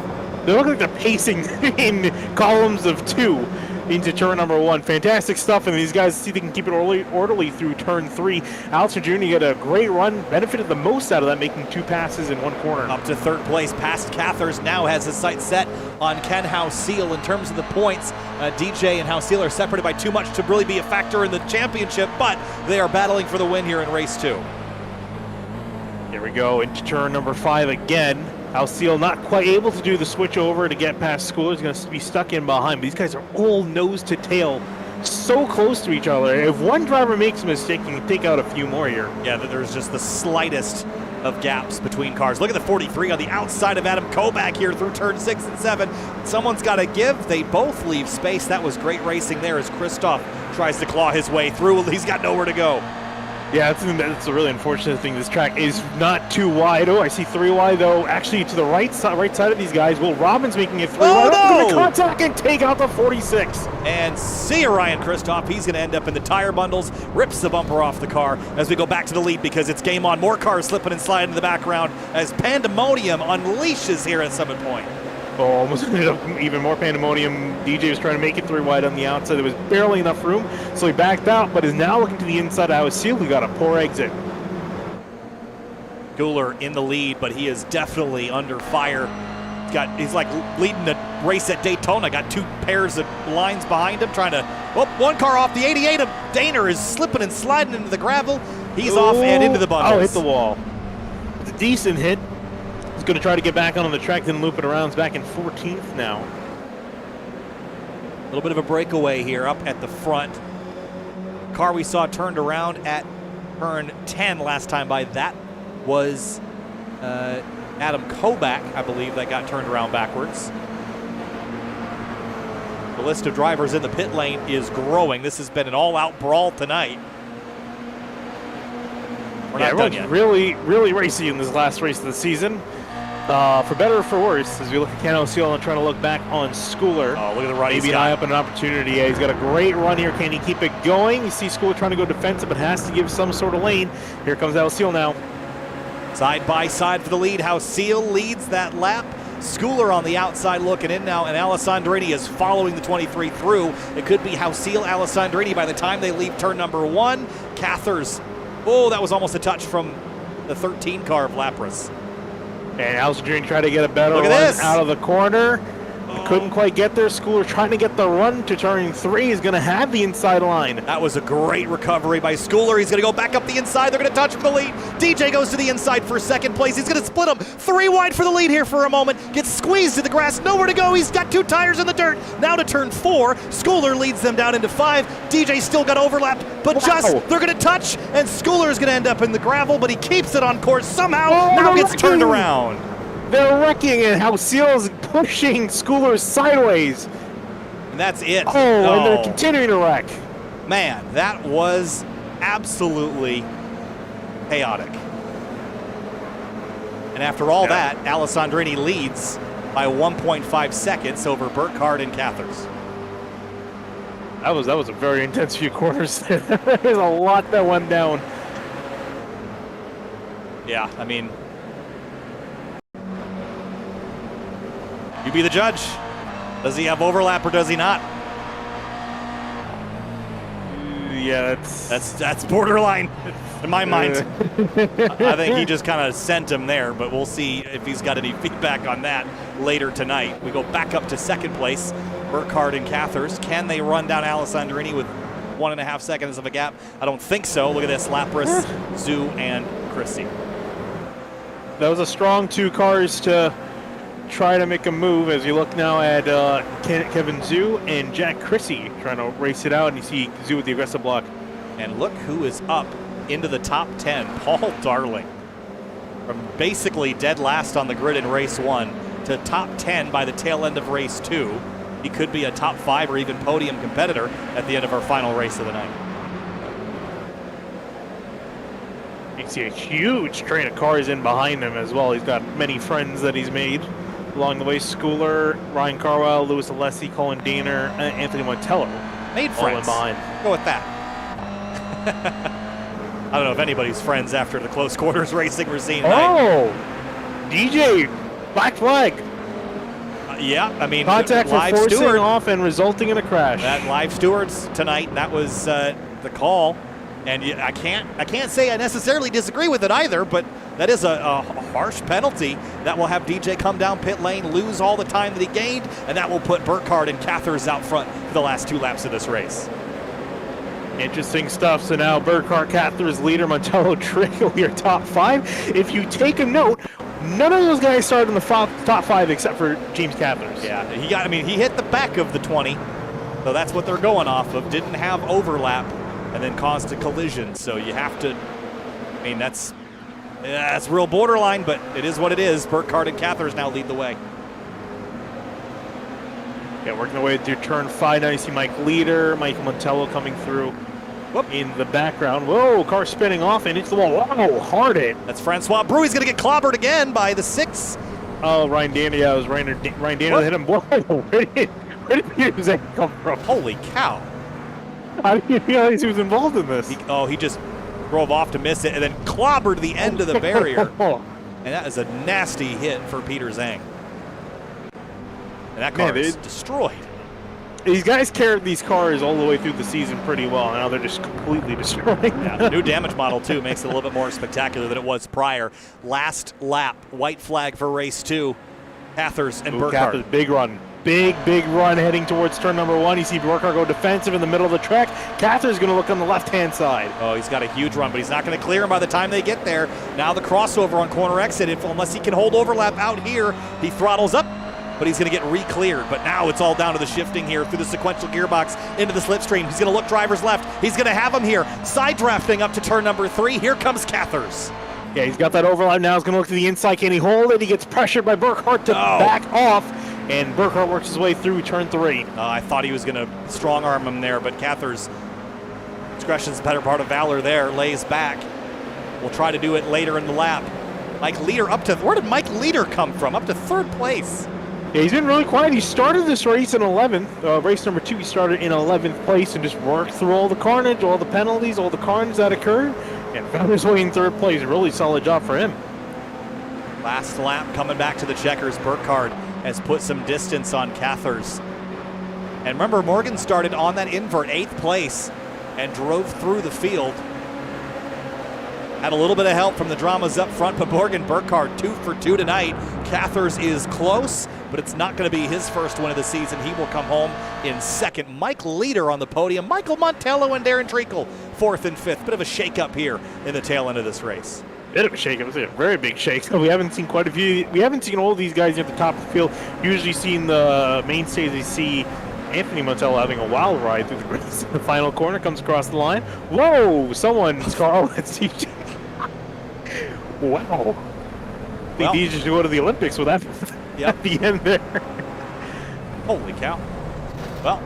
They look like they're pacing in columns of 2 into turn number 1. Fantastic stuff, and these guys see if they can keep it orderly through turn 3. Allison Jr. got a great run, benefited the most out of that, making 2 passes in 1 corner. Up to third place, past Cathers, now has his sights set on Ken House-Seal. In terms of the points, DJ and House-Seal are separated by too much to really be a factor in the championship, but they are battling for the win here in race 2. Here we go into turn number 5 again. House-Seal not quite able to do the switch over to get past Schooler. He's going to be stuck in behind. But these guys are all nose to tail, so close to each other. If one driver makes a mistake, you can take out a few more here. Yeah, there's just the slightest of gaps between cars. Look at the 43 on the outside of Adam Koback here through turn 6 and 7. Someone's got to give. They both leave space. That was great racing there as Christoph tries to claw his way through. He's got nowhere to go. Yeah, that's a really unfortunate thing. This track is not too wide. Oh, I see 3 wide, though. Actually, to the right side of these guys. Will Robbins making it 3 wide. Oh, no! Contact and take out the 46. And see Ryan Christoph. He's going to end up in the tire bundles. Rips the bumper off the car as we go back to the lead because it's game on. More cars slipping and sliding in the background as pandemonium unleashes here at Summit Point. Oh, almost ended up even more pandemonium. DJ was trying to make it 3 wide on the outside. There was barely enough room, so he backed out, but is now looking to the inside of House-Seal. He got a poor exit. Guler in the lead, but he is definitely under fire. He's like leading the race at Daytona. Got 2 pairs of lines behind him trying to, oh, 1 car off. The 88 of Daner is slipping and sliding into the gravel. He's off and into the bundles. Oh, hit the wall. It's a decent hit. He's going to try to get back on the track, then loop it around. He's back in 14th now. A little bit of a breakaway here up at the front. Car we saw turned around at turn 10 last time by. That was Adam Koback, I believe, that got turned around backwards. The list of drivers in the pit lane is growing. This has been an all-out brawl tonight. We're not done yet. Really, really racy in this last race of the season. For better or for worse, as we look at Ken House-Seal and trying to look back on Schooler. Oh, look at the run. Maybe an eye up an opportunity. Yeah, he's got a great run here. Can he keep it going? You see Schooler trying to go defensive, but has to give some sort of lane. Here comes House-Seal now. Side by side for the lead. House-Seal leads that lap. Schooler on the outside looking in now, and Alessandrini is following the 23 through. It could be House-Seal, Alessandrini by the time they leave turn number 1. Cathers. Oh, that was almost a touch from the 13 car of Lapras. And Allison Jr. tried to get a better Look at run this. out of the corner. Couldn't quite get there. Schooler trying to get the run to turn 3. Is going to have the inside line. That was a great recovery by Schooler. He's going to go back up the inside. They're going to touch for the lead. DJ goes to the inside for second place. He's going to split them. 3 wide for the lead here for a moment. Gets squeezed to the grass. Nowhere to go. He's got 2 tires in the dirt. Now to turn 4. Schooler leads them down into 5. DJ still got overlapped, but they're going to touch, and Schooler is going to end up in the gravel, but he keeps it on course somehow. Now gets turned around. They're wrecking, and House-Seal's pushing Schooler sideways. And that's it. Oh, and they're continuing to wreck. Man, that was absolutely chaotic. And after all that, Alessandrini leads by 1.5 seconds over Burkhardt and Cathers. That was a very intense few quarters. There's a lot that went down. Yeah, I mean, you be the judge. Does he have overlap or does he not? Yeah, that's borderline in my mind. I think he just kind of sent him there, but we'll see if he's got any feedback on that later tonight. We go back up to second place. Burkhardt and Cathers. Can they run down Alessandrini with 1.5 seconds of a gap? I don't think so. Look at this. Lapras, Zoo, and Chrissy. That was a strong 2 cars to try to make a move. As you look now at Kevin Zhu and Jack Chrissy trying to race it out, and you see Zhu with the aggressive block. And look who is up into the top 10. Paul Darling, from basically dead last on the grid in race 1, to top 10 by the tail end of race 2. He could be a top 5 or even podium competitor at the end of our final race of the night. You see a huge train of cars in behind him as well. He's got many friends that he's made along the way. Schooler, Ryan Carwell, Louis Alessi, Colin Diener, and Anthony Montello. Made all friends. in behind. Go with that. I don't know if anybody's friends after the close quarters racing we're seeing tonight. Oh! DJ, black flag. Yeah, I mean, Contact for live forcing steward off and resulting in a crash. That live stewards tonight. That was the call, and I can't say I necessarily disagree with it either. But that is a harsh penalty that will have DJ come down pit lane, lose all the time that he gained, and that will put Burkhardt and Cathers out front for the last 2 laps of this race. Interesting stuff. So now Burkhardt, Cathers, leader, Montello, Trickle, your top 5. If you take a note, none of those guys started in the top 5 except for James Cathers. Yeah, he hit the back of the 20, so that's what they're going off of. Didn't have overlap and then caused a collision. So you have to, I mean, that's real borderline, but it is what it is. Burkhardt and Cathers now lead the way. Yeah, working their way through turn 5. Now you see Mike Leader, Michael Montello coming through. Whoop. In the background. Whoa, car spinning off and into the wall. Wow, hard hit. That's Francois Brew. He's going to get clobbered again by the 6. Oh, Ryan Danny. Yeah, it was Ryan Danny that hit him. Whoa, where did Peter Zane come from? Holy cow. How did you realize he was involved in this? He just drove off to miss it and then clobbered the end of the barrier. And that is a nasty hit for Peter Zhang. And that car is destroyed. These guys carried these cars all the way through the season pretty well. Now they're just completely destroyed. Yeah, the new damage model, too, makes it a little bit more spectacular than it was prior. Last lap, white flag for race 2. Cathers and Burkhardt. Cathers, big run. Big run heading towards turn number 1. You see Burkhardt go defensive in the middle of the track. Cathers going to look on the left-hand side. Oh, he's got a huge run, but he's not going to clear him by the time they get there. Now the crossover on corner exit. Unless he can hold overlap out here, he throttles up, but he's going to get re-cleared. But now it's all down to the shifting here through the sequential gearbox into the slipstream. He's going to look drivers left. He's going to have him here. Side drafting up to turn number 3. Here comes Cathers. Yeah, he's got that overlap now. He's going to look to the inside. Can he hold it? He gets pressured by Burkhardt to back off. And Burkhardt works his way through turn 3. I thought he was going to strong arm him there, but Cathers, discretion's the better part of valor there, lays back. We'll try to do it later in the lap. Mike Leader where did Mike Leader come from? Up to 3rd place. Yeah, he's been really quiet. He started this race in 11th. Race number 2, he started in 11th place and just worked through all the carnage, all the penalties, all the carnage that occurred, and found his way in 3rd place. A really solid job for him. Last lap coming back to the checkers. Burkhardt has put some distance on Cathers. And remember, Morgan started on that invert 8th place and drove through the field. Had a little bit of help from the dramas up front, but Morgan Burkhardt 2 for 2 tonight. Cathers is close, but it's not going to be his first win of the season. He will come home in 2nd. Mike Leader on the podium. Michael Montello and Darren Treacle 4th and 5th. Bit of a shake-up here in the tail end of this race. Bit of a shake. It was a very big shake. We haven't seen quite a few. We haven't seen all these guys at the top of the field. Usually seen the mainstays. They see Anthony Montello having a wild ride through the race. The final corner comes across the line. Whoa! Someone's car. Oh, that's DJ. Wow. I think DJ should go to the Olympics with that at the end there. Holy cow. Well,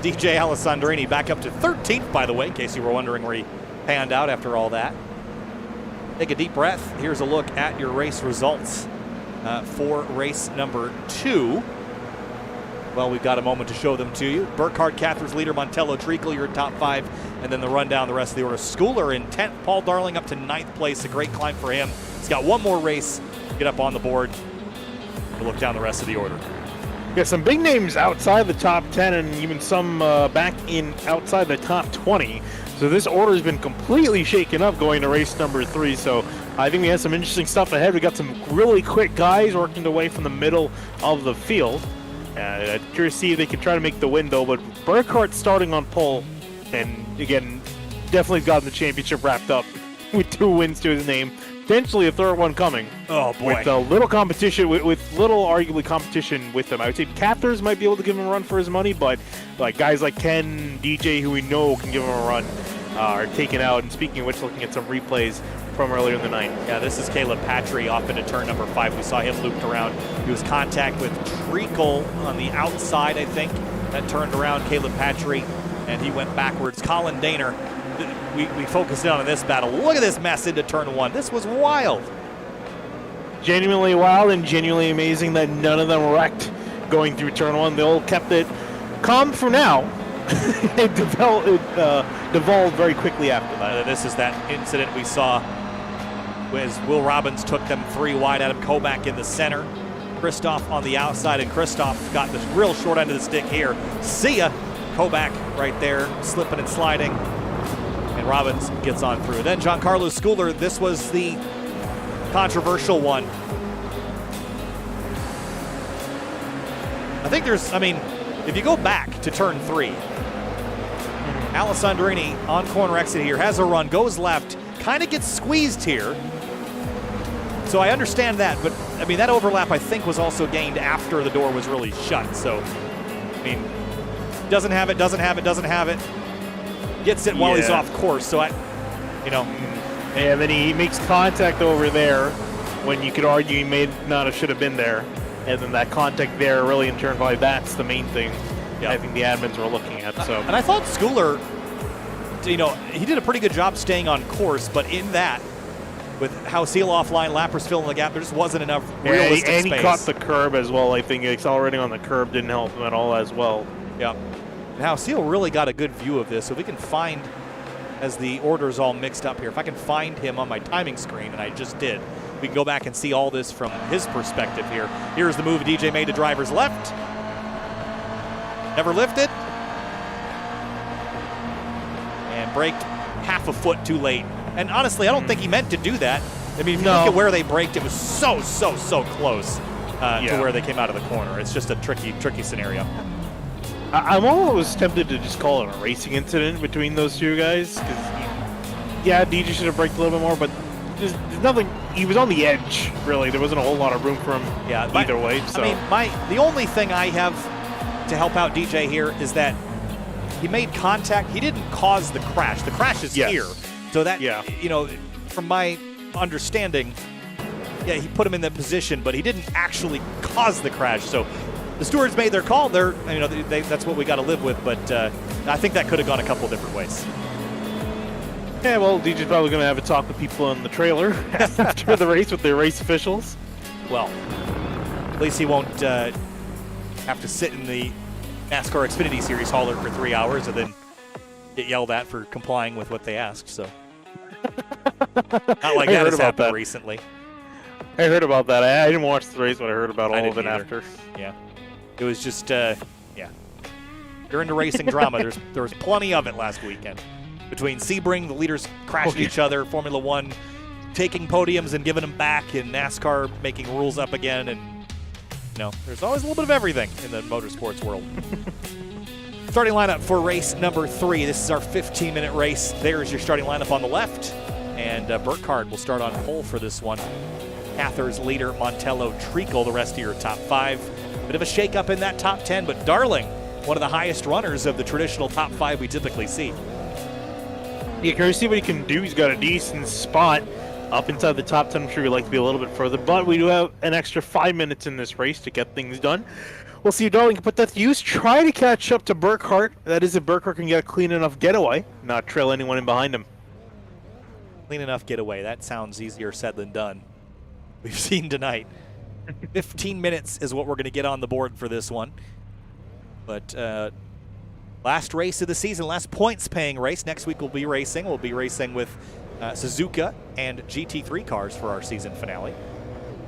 DJ Alessandrini back up to 13th, by the way, in case you were wondering where he panned out after all that. Take a deep breath. Here's a look at your race results for race number 2. Well, we've got a moment to show them to you. Burkhardt, Cathers, Leader, Montello, Treacle, your top 5, and then the rundown the rest of the order. Schooler in 10th, Paul Darling up to 9th place. A great climb for him. He's got one more race to get up on the board. We'll look down the rest of the order. Yeah, some big names outside the top 10 and even some back in outside the top 20. So this order has been completely shaken up going to race number 3. So I think we have some interesting stuff ahead. We got some really quick guys working their way from the middle of the field. Curious to see if they can try to make the window, but Burkhardt starting on pole, and again, definitely gotten the championship wrapped up with 2 wins to his name. Potentially a 3rd one coming. Oh boy! With a little competition, with little arguably competition with them. I would say Cathers might be able to give him a run for his money, but like guys like Ken, DJ, who we know can give him a run, are taken out. And speaking of which, looking at some replays from earlier in the night. Yeah, this is Caleb Patry off into turn number 5. We saw him looped around. He was contact with Treacle on the outside, I think. That turned around Caleb Patry, and he went backwards. Colin Daner, we focused in on this battle. Look at this mess into turn 1. This was wild. Genuinely wild and genuinely amazing that none of them wrecked going through turn 1. They all kept it calm for now. It devolved very quickly after that. This is that incident we saw as Will Robbins took them 3 wide. Adam Koback in the center, Kristoff on the outside, and Kristoff got the real short end of the stick here. See ya. Koback right there, slipping and sliding, and Robbins gets on through. Then Giancarlo Schooler, this was the controversial one. I think if you go back to turn 3, Alessandrini on corner exit here, has a run, goes left, kind of gets squeezed here. So I understand that, but that overlap I think was also gained after the door was really shut. So, doesn't have it, gets it while he's off course. So and then he makes contact over there when you could argue he may not have should have been there. And then that contact there really in turn 5, that's the main thing I think the admins were looking at. So and I thought Schooler, he did a pretty good job staying on course, but in that, with how Seal offline, Lappers filling the gap, there just wasn't enough realistic space. And he caught the curb as well. I think accelerating on the curb didn't help him at all as well. Yeah. Now Seal really got a good view of this. So if we can find, as the order's all mixed up here, if I can find him on my timing screen, and I just did, we can go back and see all this from his perspective here. Here's the move DJ made to driver's left. Never lifted. And braked half a foot too late. And honestly, I don't think he meant to do that. If you look at where they braked, it was so close to where they came out of the corner. It's just a tricky scenario. I'm almost tempted to just call it a racing incident between those two guys. Because, DJ should have braked a little bit more, but there's nothing. He was on the edge, really. There wasn't a whole lot of room for him either way. So. The only thing I have to help out DJ here is that he made contact. He didn't cause the crash. The crash is here. So that, from my understanding, he put him in that position, but he didn't actually cause the crash. So the stewards made their call. That's what we got to live with. But I think that could have gone a couple different ways. Yeah, well, DJ's probably going to have a talk with people in the trailer after the race with their race officials. Well, at least he won't have to sit in the NASCAR Xfinity Series hauler for 3 hours and then get yelled at for complying with what they asked. So, not like that has happened recently. I heard about that. I didn't watch the race, but I heard about all of it after. Yeah, it was just You're into racing drama. There was plenty of it last weekend. Between Sebring, the leaders crashing each other, Formula One taking podiums and giving them back, and NASCAR making rules up again, and there's always a little bit of everything in the motorsports world. Starting lineup for race number 3. This is our 15-minute race. There's your starting lineup on the left, and Burkhardt will start on pole for this one. Cathers, leader, Montello, Treacle, the rest of your top 5. Bit of a shake-up in that top 10, but Darling, one of the highest runners of the traditional top 5 we typically see. Yeah, can we see what he can do? He's got a decent spot up inside the top 10. I'm sure we'd like to be a little bit further, but we do have an extra 5 minutes in this race to get things done. We'll see if Darling can put that to use. Try to catch up to Burkhardt. That is if Burkhardt can get a clean enough getaway, not trail anyone in behind him. Clean enough getaway. That sounds easier said than done. We've seen tonight. 15 minutes is what we're going to get on the board for this one. But last race of the season, last points-paying race. Next week we'll be racing. We'll be racing with Suzuka and GT3 cars for our season finale.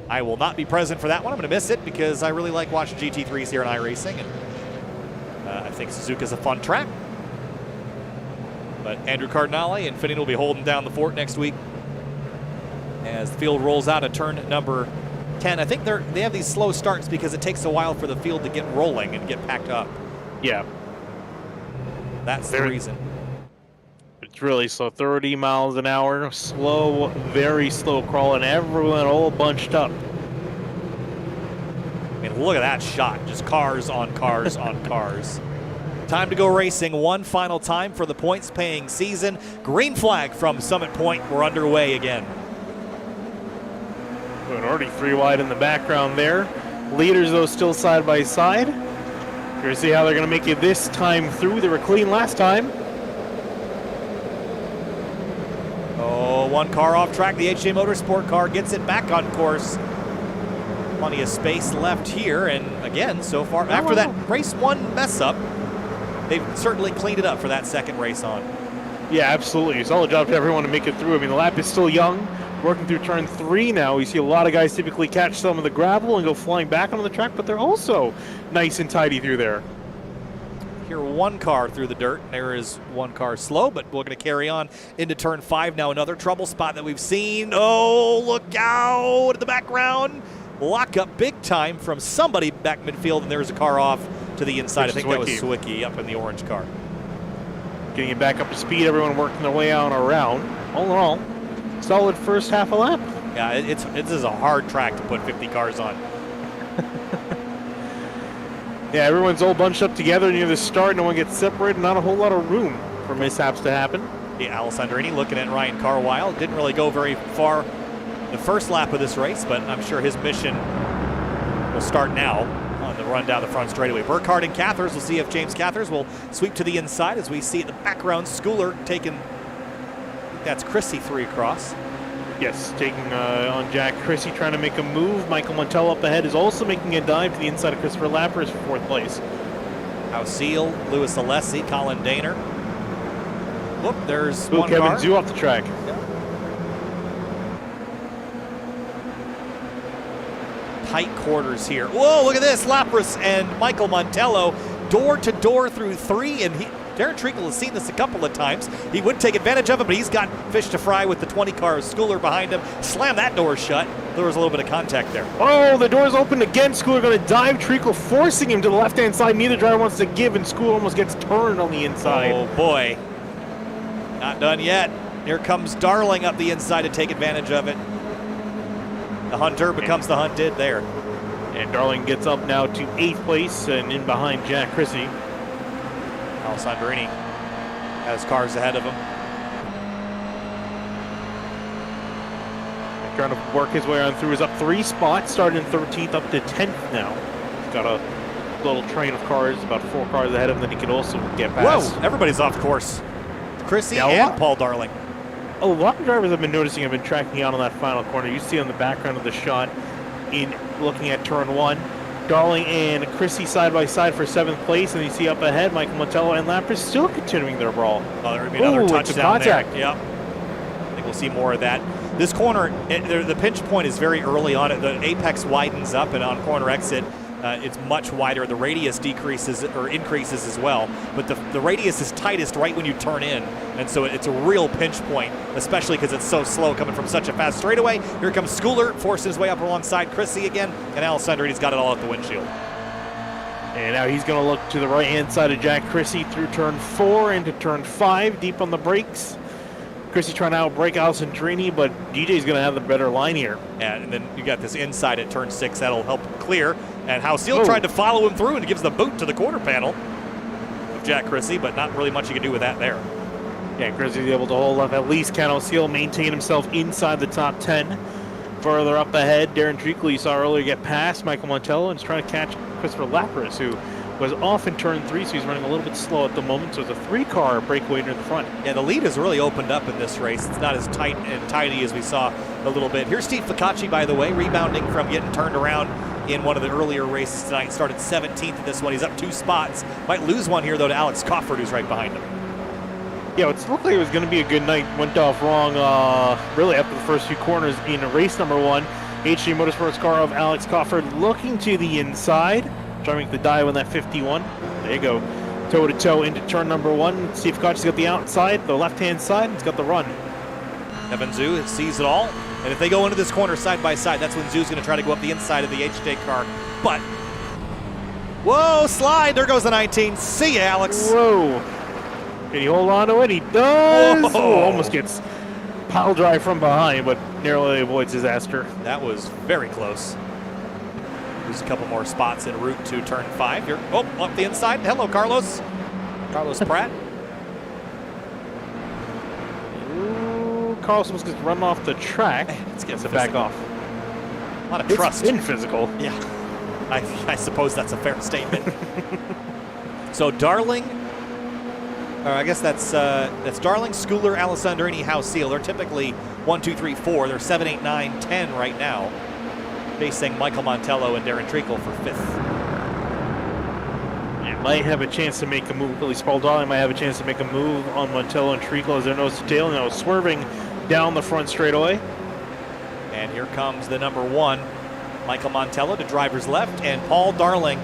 I will not be present for that one. I'm going to miss it because I really like watching GT3s here in iRacing, and I think Suzuka's a fun track. But Andrew Cardinale and Finning will be holding down the fort next week as the field rolls out at turn number 10. I think they have these slow starts because it takes a while for the field to get rolling and get packed up. Yeah. That's the reason. It's really slow, 30 miles an hour, slow, very slow crawling, everyone all bunched up. I mean, look at that shot, just cars on cars on cars. Time to go racing one final time for the points-paying season. Green flag from Summit Point, we're underway again. So already 3 wide in the background there. Leaders, though, still side by side. We're going to see how they're going to make it this time through. They were clean last time. Oh, one car off track. The HJ Motorsport car gets it back on course. Plenty of space left here. And again, so far, after that race 1 mess up, they've certainly cleaned it up for that second race on. Yeah, absolutely. Solid job to everyone to make it through. I mean, the lap is still young. Working through turn 3 now. You see a lot of guys typically catch some of the gravel and go flying back onto the track, but they're also nice and tidy through there. Here, one car through the dirt. There is one car slow, but we're going to carry on into turn 5 now. Another trouble spot that we've seen. Oh, look out in the background. Lock up big time from somebody back midfield, and there's a car off to the inside. I think that was Swicky up in the orange car. Getting it back up to speed. Everyone working their way on around. All in all, solid first half a lap. Yeah, this is a hard track to put 50 cars on. Yeah, everyone's all bunched up together near the start. No one gets separated. Not a whole lot of room for mishaps to happen. Yeah, Alessandrini looking at Ryan Carwile. Didn't really go very far the first lap of this race, but I'm sure his mission will start now on the run down the front straightaway. Burkhardt and Cathers. We'll see if James Cathers will sweep to the inside as we see in the background Schooler taking, that's Chrissy 3 across. Yes, taking on Jack Chrissy, trying to make a move. Michael Montello up ahead is also making a dive to the inside of Christopher Lappers for 4th place. Seal, Louis Alessi, Colin Daner. Whoop, there's one Kevin car. Zhu off the track. Tight quarters here. Whoa, look at this. Lapras and Michael Montello door to door through 3, and Darren Treacle has seen this a couple of times. He would take advantage of it, but he's got fish to fry with the 20 car Schooler behind him. Slam that door shut. There was a little bit of contact there. Oh, the door's open again. Schooler going to dive. Treacle forcing him to the left-hand side. Neither driver wants to give, and Schooler almost gets turned on the inside. Oh, boy. Not done yet. Here comes Darling up the inside to take advantage of it. The hunter becomes the hunted there. And Darling gets up now to 8th place and in behind Jack Chrissy. Alessandrini has cars ahead of him. Trying to work his way on through. He's up 3 spots, starting in 13th up to 10th now. He's got a little train of cars, about 4 cars ahead of him that he can also get past. Whoa, everybody's off course. Chrissy Yeah, and Paul Darling. A lot of drivers I've been noticing have been tracking out on that final corner. You see on the background of the shot in looking at turn 1. Darling and Chrissy side by side for 7th place, and you see up ahead Michael Montello and Lappers still continuing their brawl. Well, there would be another touchdown contact. there. Yep. I think we'll see more of that. This corner, the pinch point is very early on. The apex widens up, and on corner exit, it's much wider. The radius decreases or increases as well, but the radius is tightest right when you turn in, and so it's a real pinch point, especially because it's so slow coming from such a fast straightaway. Here comes Schooler, forcing his way up alongside Chrissy again, and Alessandrini's got it all at the windshield. And now he's going to look to the right-hand side of Jack Chrissy through turn 4 into turn 5, deep on the brakes. Chrissy trying to outbrake Alessandrini, but DJ's going to have the better line here. And then you got this inside at turn 6 that'll help clear. And Seal tried to follow him through and gives the boot to the quarter panel of Jack Chrissy, but not really much you can do with that there. Yeah, Chrissy's able to hold up at least. Seal maintain himself inside the top 10. Further up ahead, Darren Treacle, you saw earlier, get past Michael Montello and is trying to catch Christopher Lapras, who was off in turn 3, so he's running a little bit slow at the moment. So it's a 3-car breakaway near the front. Yeah, the lead has really opened up in this race. It's not as tight and tidy as we saw a little bit. Here's Steve Ficacci, by the way, rebounding from getting turned around in one of the earlier races tonight. Started 17th in this one. He's up 2 spots. Might lose one here, though, to Alex Cofford, who's right behind him. Yeah, it looked like it was going to be a good night. Went off wrong really after the first few corners in race number 1. HG Motorsports car of Alex Cofford looking to the inside. Trying to make the dive on that 51. There you go. Toe-to-toe into turn number 1. Steve Koch's got the outside, the left-hand side. He's got the run. Evan Zhu sees it all. And if they go into this corner side by side, that's when Zhu's going to try to go up the inside of the HJ car. But, whoa, slide. There goes the 19. See ya, Alex. Whoa. Can he hold on to it? He does. Whoa. Oh, almost gets pile drive from behind, but narrowly avoids disaster. That was very close. There's a couple more spots en route to turn 5. Here, up the inside. Hello, Carlos. Carlos Pratt. Ooh, Carlos almost gets run off the track. Let's get to back off. lot of It's trust. been physical. Yeah, I suppose that's a fair statement. So Darling, or I guess that's Darling, Schooler, Alessandrini, House Seal. They're typically 1, 2, 3, 4. They're 7, 8, 9, 10 right now, facing Michael Montello and Darren Treacle for 5th. Yeah, might have a chance to make a move. At least Paul Darling might have a chance to make a move on Montello and Treacle as they're nose to tail, now swerving down the front straightaway. And here comes the number 1, Michael Montello, to driver's left, and Paul Darling,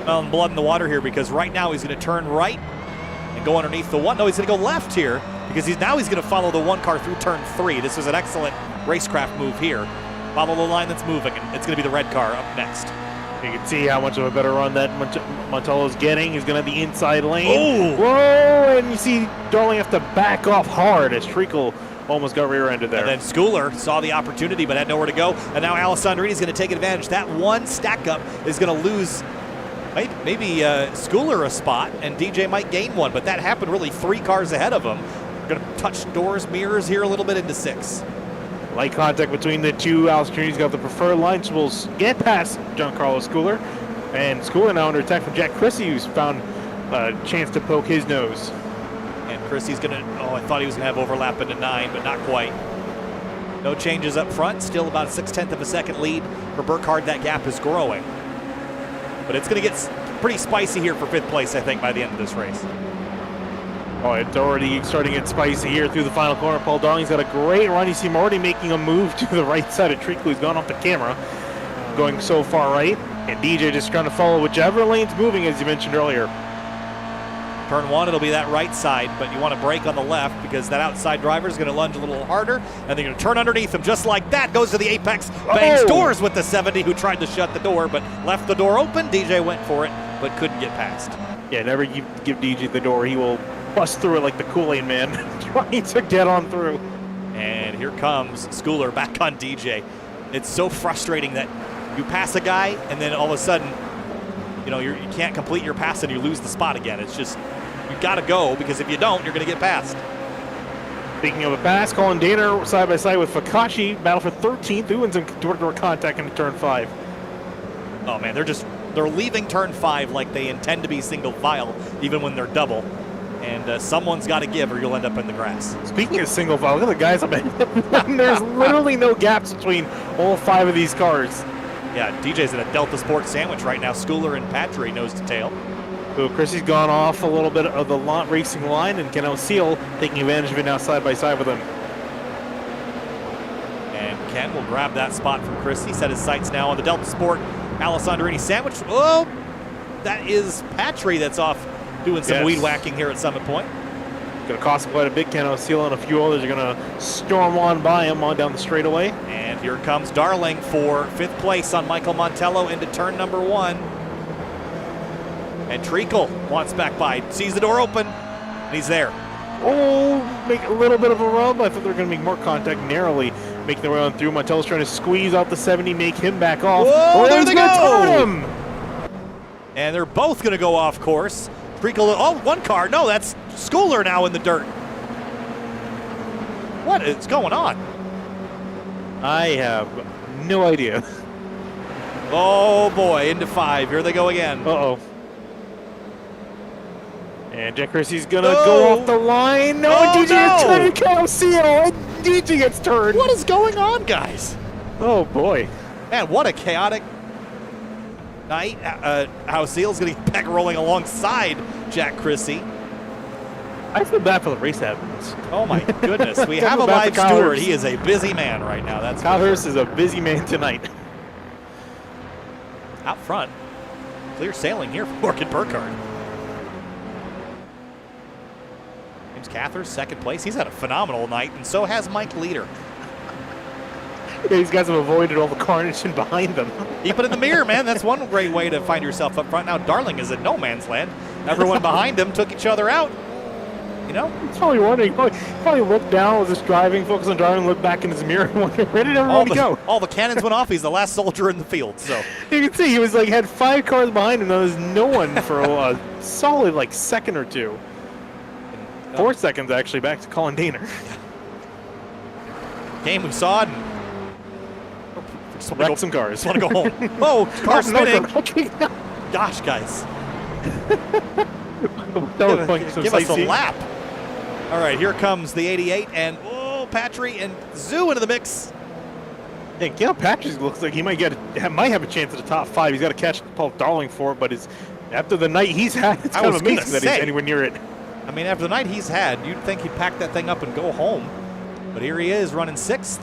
well, blood in the water here, because right now he's going to turn right and go underneath the 1. No, he's going to go left here because he's going to follow the 1 car through turn 3. This was an excellent racecraft move here. Follow the line that's moving, and it's going to be the red car up next. You can see how much of a better run that Montello's getting. He's going to have the inside lane. Oh! Whoa! And you see Darling have to back off hard as Treacle almost got rear-ended there. And then Schooler saw the opportunity but had nowhere to go. And now Alessandrini is going to take advantage. That 1 stack up is going to lose maybe Schooler a spot, and DJ might gain 1. But that happened really 3 cars ahead of him. Going to touch doors, mirrors here a little bit into 6. Light contact between the two. Alessandrini's got the preferred line, so we'll get past Giancarlo Schooler. And Schooler now under attack from Jack Chrissy, who's found a chance to poke his nose. And Chrissy's going to, I thought he was going to have overlap into 9, but not quite. No changes up front. Still about a 0.6 of a second lead for Burkhardt. That gap is growing. But it's going to get pretty spicy here for 5th place, I think, by the end of this race. Oh, it's already starting to get spicy here through the final corner. Paul Darling's got a great run. You see him already making a move to the right side of Treacle. He's gone off the camera, going so far right. And DJ just trying to follow whichever lane's moving, as you mentioned earlier. Turn 1, it'll be that right side, but you want to brake on the left because that outside driver is going to lunge a little harder, and they're going to turn underneath him just like that. Goes to the apex, bangs doors with the 70, who tried to shut the door, but left the door open. DJ went for it, but couldn't get past. Yeah, never give DJ the door. He will bust through it like the Kool-Aid man, trying to get on through. And here comes Schooler back on DJ. It's so frustrating that you pass a guy, and then all of a sudden, you can't complete your pass and you lose the spot again. It's just, you got to go, because if you don't, you're going to get passed. Speaking of a pass, Colin Daner side by side with Fakashi, battle for 13th. Who wins in door-to-door contact into turn 5? Oh man, they're leaving turn 5 like they intend to be single file, even when they're double. And someone's got to give, or you'll end up in the grass. Speaking of single file, look at the guys up ahead. There's literally no gaps between all 5 of these cars. Yeah, DJ's in a Delta Sport sandwich right now. Schooler and Patry nose to tail. So Chrissy's gone off a little bit of the racing line, and Ken O'Seal taking advantage of it now side by side with him. And Ken will grab that spot from Chrissy. Set his sights now on the Delta Sport Alessandrini sandwich. Oh, that is Patry that's off doing some weed whacking here at Summit Point. Going to cost him quite a bit. Ken O'Seal and a few others are going to storm on by him on down the straightaway. And here comes Darling for 5th place on Michael Montello into turn number 1. And Treacle wants back by, sees the door open, and he's there. Oh, make a little bit of a rub. I thought they were going to make more contact, narrowly making their way on through. Montello's trying to squeeze out the 70, make him back off. Whoa, there they go! Turn him. And they're both going to go off course. Treacle, 1 car. No, that's Schooler now in the dirt. What is going on? I have no idea. Oh boy, into 5. Here they go again. Uh-oh. And Jack Chrissy's gonna go off the line. No, DJ gets turned to Ken O'Seal, and DJ gets turned. What is going on, guys? Oh boy. Man, what a chaotic night. O'Seal's gonna get back rolling alongside Jack Chrissy. I feel bad for the race admins. Oh my goodness. We have a live steward. He is a busy man right now. That's Kyle Hurst is a busy man tonight. Out front. Clear sailing here for Morgan Burkhardt. James Cathers, 2nd place. He's had a phenomenal night, and so has Mike Leader. Yeah, these guys have avoided all the carnage in behind them. Keep it in the mirror, man. That's one great way to find yourself up front. Now Darling is in no man's land. Everyone behind him took each other out. He's probably wondering. Probably looked down, was just driving, focused on driving, looked back in his mirror, and wondered, where did everybody go? All the cannons went off. He's the last soldier in the field. So you can see he was had 5 cars behind him. There was no one for a solid second or 2. 4 seconds actually back to Colin Daner. Game we saw, and wreck some cars. Just want to go home. Oh, car spinning. Okay. Gosh, guys. Give us a lap. All right, here comes the 88, and Patry and Zoo into the mix. Hey, Gail Patrick looks like he might have a chance at the top 5. He's got to catch Paul Darling for it, but after the night he's had, it's kind of amazing that he's anywhere near it. I mean, after the night he's had, you'd think he'd pack that thing up and go home. But here he is running 6th.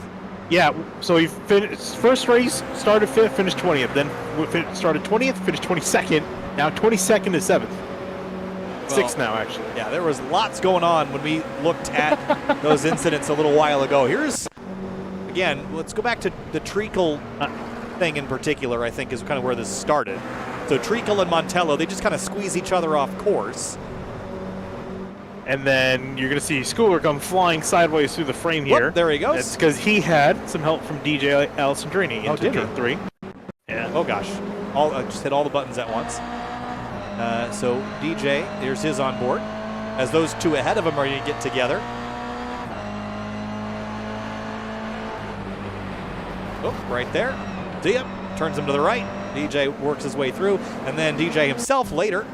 Yeah, so he finished first race, started 5th, finished 20th. Then started 20th, finished 22nd. Now 22nd is 7th. 6th now, actually. Yeah, there was lots going on when we looked at those incidents a little while ago. Here's, again, let's go back to the Treacle thing in particular, I think, is kind of where this started. So Treacle and Montello, they just kind of squeeze each other off course. And then you're going to see Schooler come flying sideways through the frame here. Whoop, there he goes. That's because he had some help from DJ Alessandrini into turn 3. Yeah. Oh, gosh. Just hit all the buttons at once. So DJ, there's his on board. As those two ahead of him are going to get together. Oh, right there. See ya. Turns him to the right. DJ works his way through. And then DJ himself later.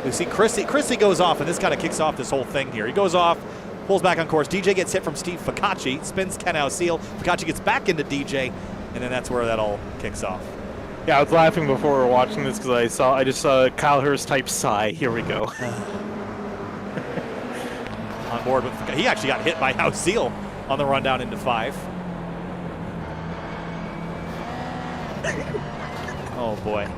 We see Chrissy goes off, and this kind of kicks off this whole thing here. He goes off, pulls back on course. DJ gets hit from Steve Ficacci, spins Ken Ausil. Ficacci gets back into DJ, and then that's where that all kicks off. Yeah, I was laughing before we were watching this because I just saw Kyle Hurst type sigh. Here we go. On board with he actually got hit by Ausil on the run down into 5. Oh boy.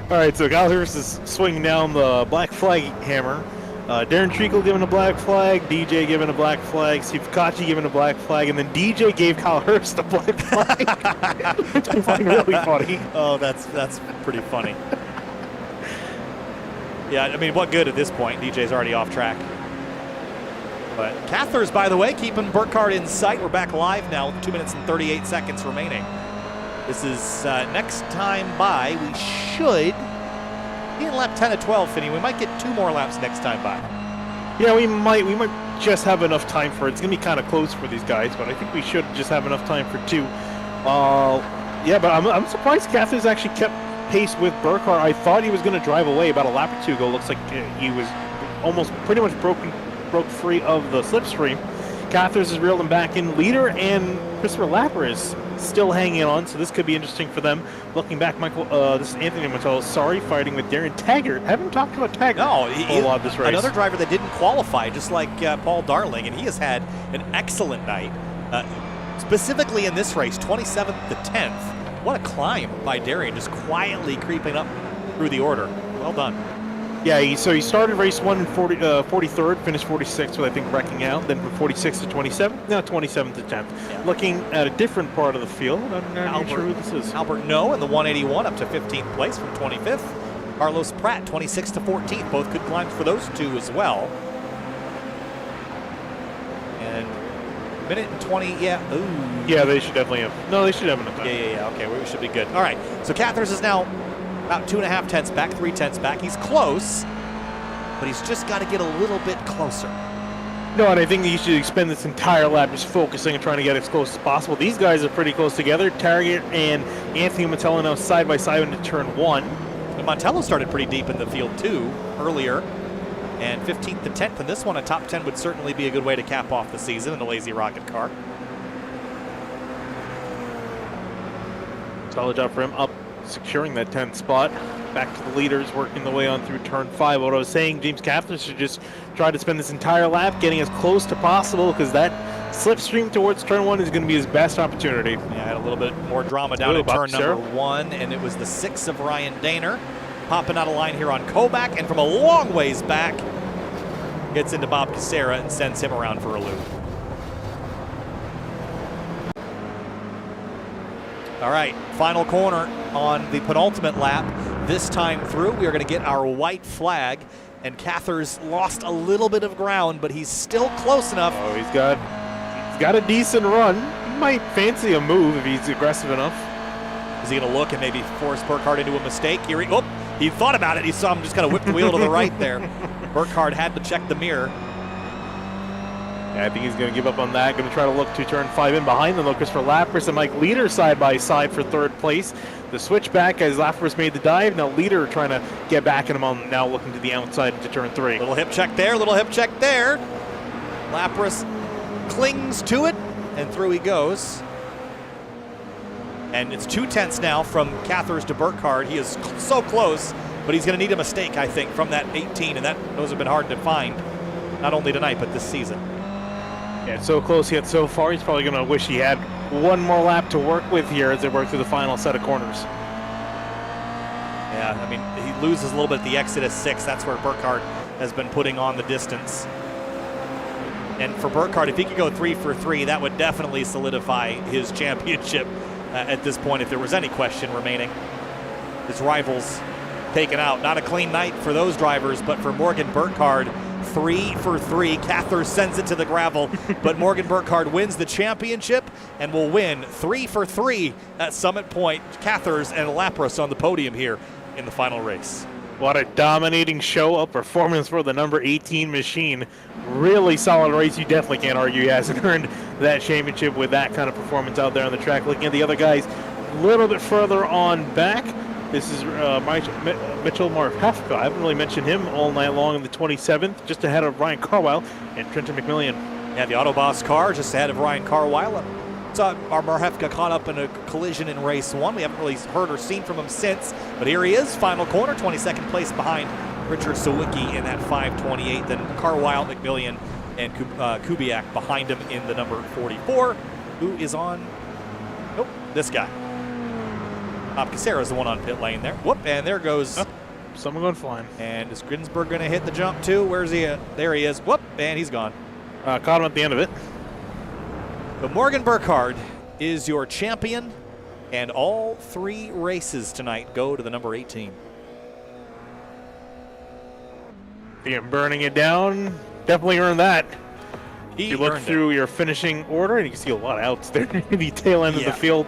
All right, so Kyle Hurst is swinging down the black flag hammer. Darren Treacle giving a black flag, DJ giving a black flag, Steve Ficacci giving a black flag, and then DJ gave Kyle Hurst a black flag, which I find really funny. Oh, that's pretty funny. Yeah, I mean, what good at this point? DJ's already off track. But Cathers, by the way, keeping Burkhardt in sight. We're back live now with 2 minutes and 38 seconds remaining. This is next time by. We should be in lap 10 of 12, Finney. We might get 2 more laps next time by. Yeah, we might just have enough time for it. It's going to be kind of close for these guys, but I think we should just have enough time for 2. Yeah, but I'm surprised Cathers actually kept pace with Burkhardt. I thought he was going to drive away about a lap or 2 ago. Looks like he was almost pretty much broke free of the slipstream. Cathers has reeled him back in leader, and Christopher Lapper is still hanging on, so this could be interesting for them. Looking back, Michael, this is Anthony Montello, fighting with Darren Taggart. Haven't talked about Taggart a lot this race. Another driver that didn't qualify, just like Paul Darling, and he has had an excellent night. Specifically in this race, 27th to 10th. What a climb by Darren, just quietly creeping up through the order. Well done. Yeah, so he started race 1 in 43rd, finished 46th with, I think, wrecking out. Then from 46th to 27th, now 27th to 10th. Yeah. Looking at a different part of the field. I'm not sure who this is. Albert No in the 181 up to 15th place from 25th. Carlos Pratt, 26th to 14th. Both good climbs for those two as well. And minute and 20, yeah. Ooh. Yeah, they should definitely have. No, they should have enough time. Yeah. Okay, we should be good. All right, so Cathers is now about 2.5 tenths back, 3 tenths back. He's close, but he's just got to get a little bit closer. No, and I think he should spend this entire lap just focusing and trying to get as close as possible. These guys are pretty close together. Target and Anthony Montello now side by side into turn 1. And Montello started pretty deep in the field too earlier, and 15th to 10th in this one. A top 10 would certainly be a good way to cap off the season in a Lazy Rocket car. Solid job for him, up securing that 10th spot. Back to the leaders, working the way on through turn 5. What I was saying, James Cathers should just try to spend this entire lap getting as close to possible, because that slipstream towards turn 1 is going to be his best opportunity. Yeah, I had a little bit more drama down in turn number 1, and it was the 6 of Ryan Daner popping out of line here on Kobach, and from a long ways back gets into Bob Casera and sends him around for a loop. All right, final corner on the penultimate lap. This time through, we are going to get our white flag, and Cathers lost a little bit of ground, but he's still close enough. Oh, he's got a decent run. He might fancy a move if he's aggressive enough. Is he going to look and maybe force Burkhardt into a mistake? Here he thought about it. He saw him just kind of whip the wheel to the right there. Burkhardt had to check the mirror. Yeah, I think he's going to give up on that. Going to try to look to turn 5 in behind them, though. Christopher Lapras and Mike Leader side by side for third place. The switch back as Lapras made the dive. Now Leader trying to get back in him on now looking to the outside into turn 3. Little hip check there, little hip check there. Lapras clings to it, and through he goes. And it's 2/10 now from Cathers to Burkhardt. He is so close, but he's going to need a mistake, I think, from that 18, and those have been hard to find, not only tonight, but this season. Yeah, so close yet so far. He's probably going to wish he had one more lap to work with here as they work through the final set of corners. Yeah, I mean, he loses a little bit at the exit of 6. That's where Burkhardt has been putting on the distance. And for Burkhardt, if he could go 3 for 3, that would definitely solidify his championship at this point, if there was any question remaining. His rivals taken out. Not a clean night for those drivers, but for Morgan Burkhardt, 3 for 3. Cathers sends it to the gravel, but Morgan Burkhardt wins the championship and will win 3 for 3 at Summit Point. Cathers and Lapras on the podium here in the final race. What a dominating show-up performance for the number 18 machine. Really solid race. You definitely can't argue he hasn't earned that championship with that kind of performance out there on the track. Looking at the other guys a little bit further on back. This is Mitchell Marfefka. I haven't really mentioned him all night long in the 27th, just ahead of Ryan Carwile and Trenton McMillian. Yeah, the Autoboss car just ahead of Ryan Carwile. Our Marfefka caught up in a collision in race 1. We haven't really heard or seen from him since, but here he is, final corner, 22nd place behind Richard Sawicki in that 5:28. Then Carwile, McMillian, and Kubiak behind him in the number 44, who is on, nope, this guy. Bob Casera is the one on pit lane there. Whoop, and there goes. Oh, someone going flying. And is Grinsberg going to hit the jump too? Where's he at? There he is. Whoop, and he's gone. Caught him at the end of it. But Morgan Burkhardt is your champion, and all 3 races tonight go to the number 18. Again, burning it down. Definitely earned that. He you look through your finishing order, and you can see a lot of outs there in the tail end of the field.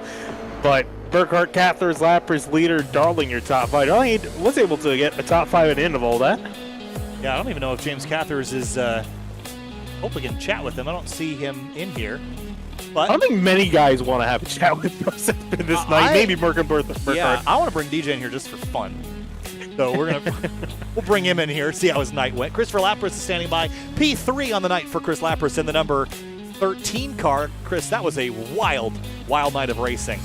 But Burkhardt, Cathers, Lapras, Leader, Darling, your top 5. Darling was able to get a top 5 at the end of all that. Yeah, I don't even know if James Cathers is. Hope we can chat with him. I don't see him in here. But I don't think many guys want to have a chat with us this night. Maybe Burkhardt. Yeah, I want to bring DJ in here just for fun. So we'll bring him in here, see how his night went. Christopher Lapras is standing by. P3 on the night for Chris Lapras in the number 13 car. Chris, that was a wild night of racing.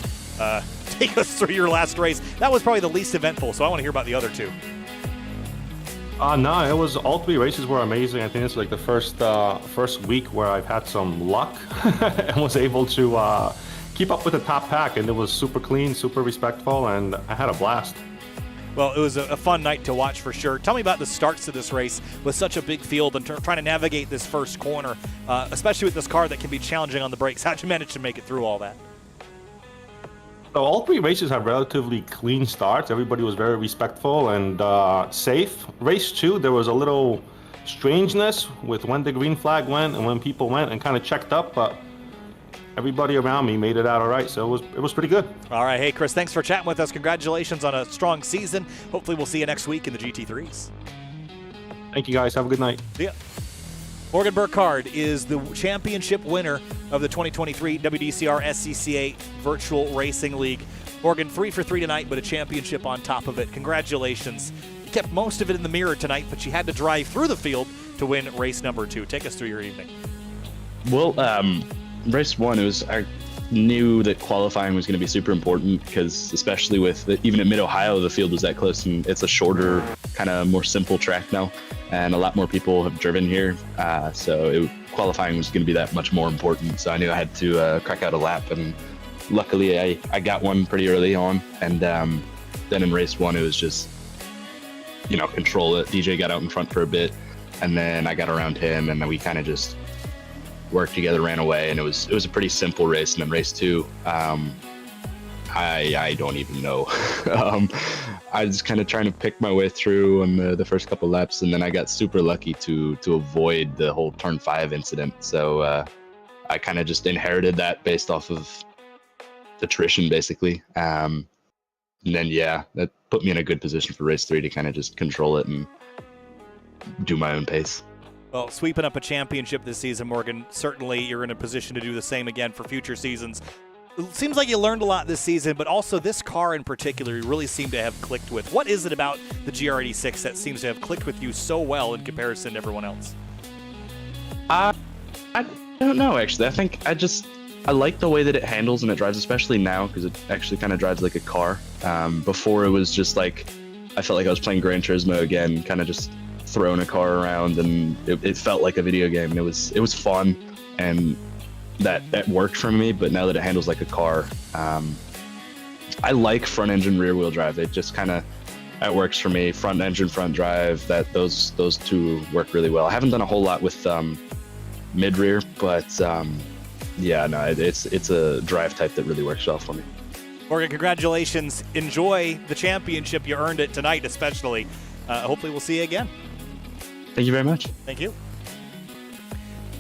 Take us through your last race. That was probably the least eventful, so I want to hear about the other 2. No, it was all 3 races were amazing. I think it's like the first week where I've had some luck and was able to keep up with the top pack, and it was super clean, super respectful, and I had a blast. Well, it was a fun night to watch for sure. Tell me about the starts to this race with such a big field and trying to navigate this first corner, especially with this car that can be challenging on the brakes. How'd you manage to make it through all that? So all 3 races have relatively clean starts. Everybody was very respectful and safe. Race 2, there was a little strangeness with when the green flag went and when people went and kind of checked up, but everybody around me made it out all right, so it was pretty good. All right, hey Chris, thanks for chatting with us. Congratulations on a strong season. Hopefully we'll see you next week in the GT3s. Thank you guys. Have a good night. See ya. Morgan Burkhardt is the championship winner of the 2023 WDCR SCCA Virtual Racing League. Morgan, 3 for 3 tonight, but a championship on top of it. Congratulations. You kept most of it in the mirror tonight, but you had to drive through the field to win race number 2. Take us through your evening. Well, race 1, I knew that qualifying was going to be super important because, especially with even at Mid-Ohio, the field was that close, and it's a shorter, kind of more simple track now, and a lot more people have driven here. So qualifying was going to be that much more important. So I knew I had to crack out a lap, and luckily I got one pretty early on. And then in race 1, it was just, control it. DJ got out in front for a bit, and then I got around him, and then we kind of just worked together, ran away, and it was a pretty simple race. And then race 2, I don't even know. I was kind of trying to pick my way through on the first couple laps, and then I got super lucky to avoid the whole turn 5 incident. So I kind of just inherited that based off of attrition, basically. And then, that put me in a good position for race 3 to kind of just control it and do my own pace. Well, sweeping up a championship this season, Morgan, certainly you're in a position to do the same again for future seasons. It seems like you learned a lot this season, but also this car in particular you really seem to have clicked with. What is it about the GR86 that seems to have clicked with you so well in comparison to everyone else? I don't know, actually. I think I like the way that it handles and it drives, especially now, because it actually kind of drives like a car. Before it was just like, I felt like I was playing Gran Turismo again, kind of just throwing a car around, and it felt like a video game. It was fun, and that worked for me. But now that it handles like a car, I like front engine, rear wheel drive. It just kind of, that works for me. Front engine, front drive, those two work really well. I haven't done a whole lot with mid rear, but yeah, no, it's a drive type that really works well for me. Morgan, congratulations. Enjoy the championship. You earned it tonight, especially. Hopefully we'll see you again. Thank you very much. Thank you.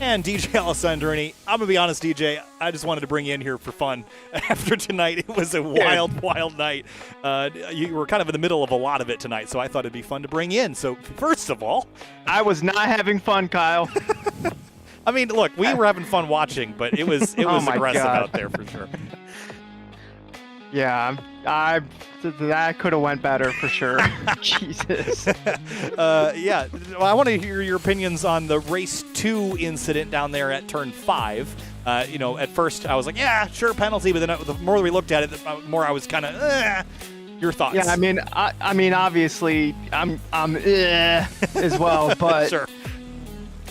And DJ Alessandrini, I'm going to be honest, DJ, I just wanted to bring you in here for fun. After tonight, it was a wild night. You were kind of in the middle of a lot of it tonight, so I thought it'd be fun to bring you in. So first of all, I was not having fun, Kyle. I mean, look, we were having fun watching, but it was aggressive out there for sure. Yeah, that could have went better for sure. Jesus. Yeah, well, I want to hear your opinions on the race 2 incident down there at turn 5. At first I was like, yeah, sure, penalty, but then the more we looked at it, the more I was kind of, Your thoughts? Yeah, I mean, obviously, I'm as well, but sure.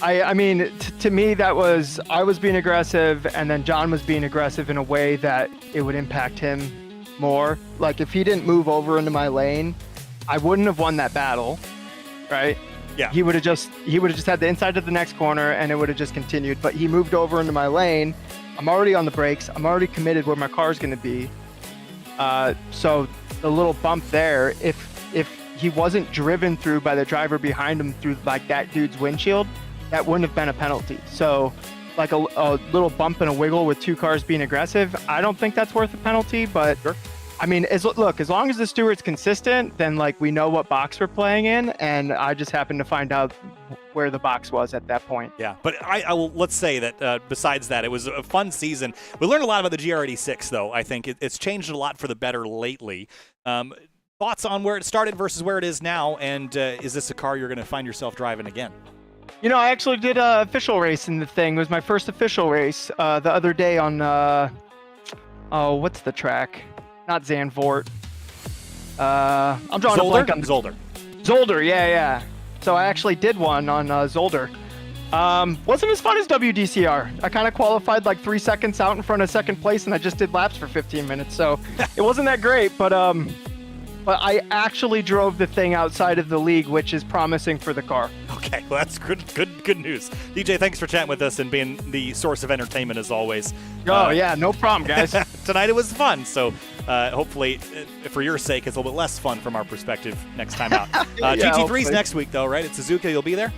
I mean, to me, I was being aggressive, and then John was being aggressive in a way that it would impact him more. Like, if he didn't move over into my lane, I wouldn't have won that battle, right? Yeah. He would have just had the inside of the next corner, and it would have just continued. But he moved over into my lane. I'm already on the brakes. I'm already committed where my car is going to be. So the little bump there, if he wasn't driven through by the driver behind him through like that dude's windshield, that wouldn't have been a penalty. So like a little bump and a wiggle with two cars being aggressive, I don't think that's worth a penalty. But sure. I mean, as long as the steward's consistent, then like we know what box we're playing in, and I just happened to find out where the box was at that point. Yeah, but I will, let's say that besides that, it was a fun season. We learned a lot about the GR86, though. I think it's changed a lot for the better lately. Thoughts on where it started versus where it is now, and is this a car you're going to find yourself driving again? You know, I actually did an official race in the thing. It was my first official race the other day on, what's the track? Not Zandvoort. I'm drawing a blank on Zolder. Zolder, yeah. So I actually did one on Zolder. Wasn't as fun as WDCR. I kind of qualified like 3 seconds out in front of second place, and I just did laps for 15 minutes. So it wasn't that great, but I actually drove the thing outside of the league, which is promising for the car. Okay, well, that's good news. DJ, thanks for chatting with us and being the source of entertainment as always. Yeah, no problem, guys. Tonight it was fun, so hopefully, for your sake, it's a little bit less fun from our perspective next time out. Yeah, GT3's next week, though, right? At Suzuka, you'll be there?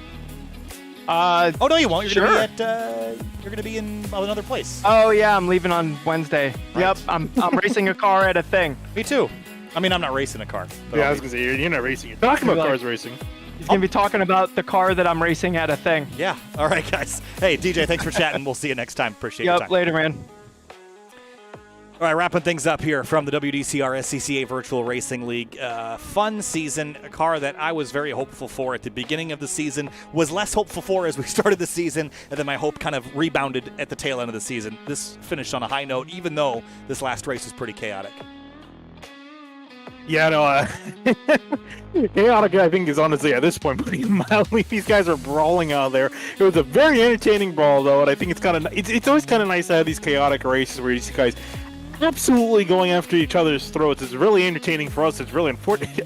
Oh, no, you won't. You're Sure. going to be in another place. Oh yeah, I'm leaving on Wednesday. Right. Yep, I'm racing a car at a thing. Me too. I mean, I'm not racing a car. But Yeah, I I'll was be- gonna say you're not racing. You're talking about cars racing. He's gonna be talking about the car that I'm racing at a thing. Yeah. All right, guys. Hey, DJ, thanks for chatting. We'll see you next time. Appreciate your time. Yep, later, man. All right, wrapping things up here from the WDCR SCCA Virtual Racing League. Fun season, a car that I was very hopeful for at the beginning of the season, was less hopeful for as we started the season, and then my hope kind of rebounded at the tail end of the season. This finished on a high note, even though this last race was pretty chaotic. Yeah, no, chaotic, I think, is honestly, at this point, putting it mildly. These guys are brawling out there. It was a very entertaining brawl, though, and I think it's always kind of nice to have these chaotic races where these guys absolutely going after each other's throats. It's really entertaining for us. It's really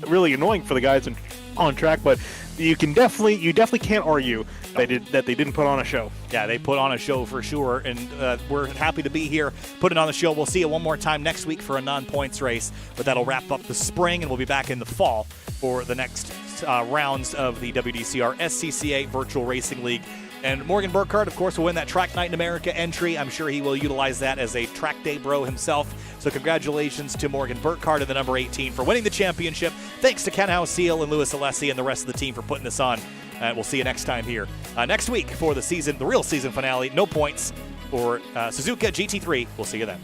really annoying for the guys on track, but you definitely can't argue that they didn't put on a show. Yeah, they put on a show for sure, and we're happy to be here putting on the show. We'll see you one more time next week for a non-points race, but that'll wrap up the spring, and we'll be back in the fall for the next rounds of the WDCR SCCA Virtual Racing League. And Morgan Burkhardt, of course, will win that Track Night in America entry. I'm sure he will utilize that as a track day bro himself. So congratulations to Morgan Burkhardt in the number 18 for winning the championship. Thanks to Ken House Seal and Louis Alessi and the rest of the team for putting this on. We'll see you next time here next week for the real season finale. No points for Suzuka GT3. We'll see you then.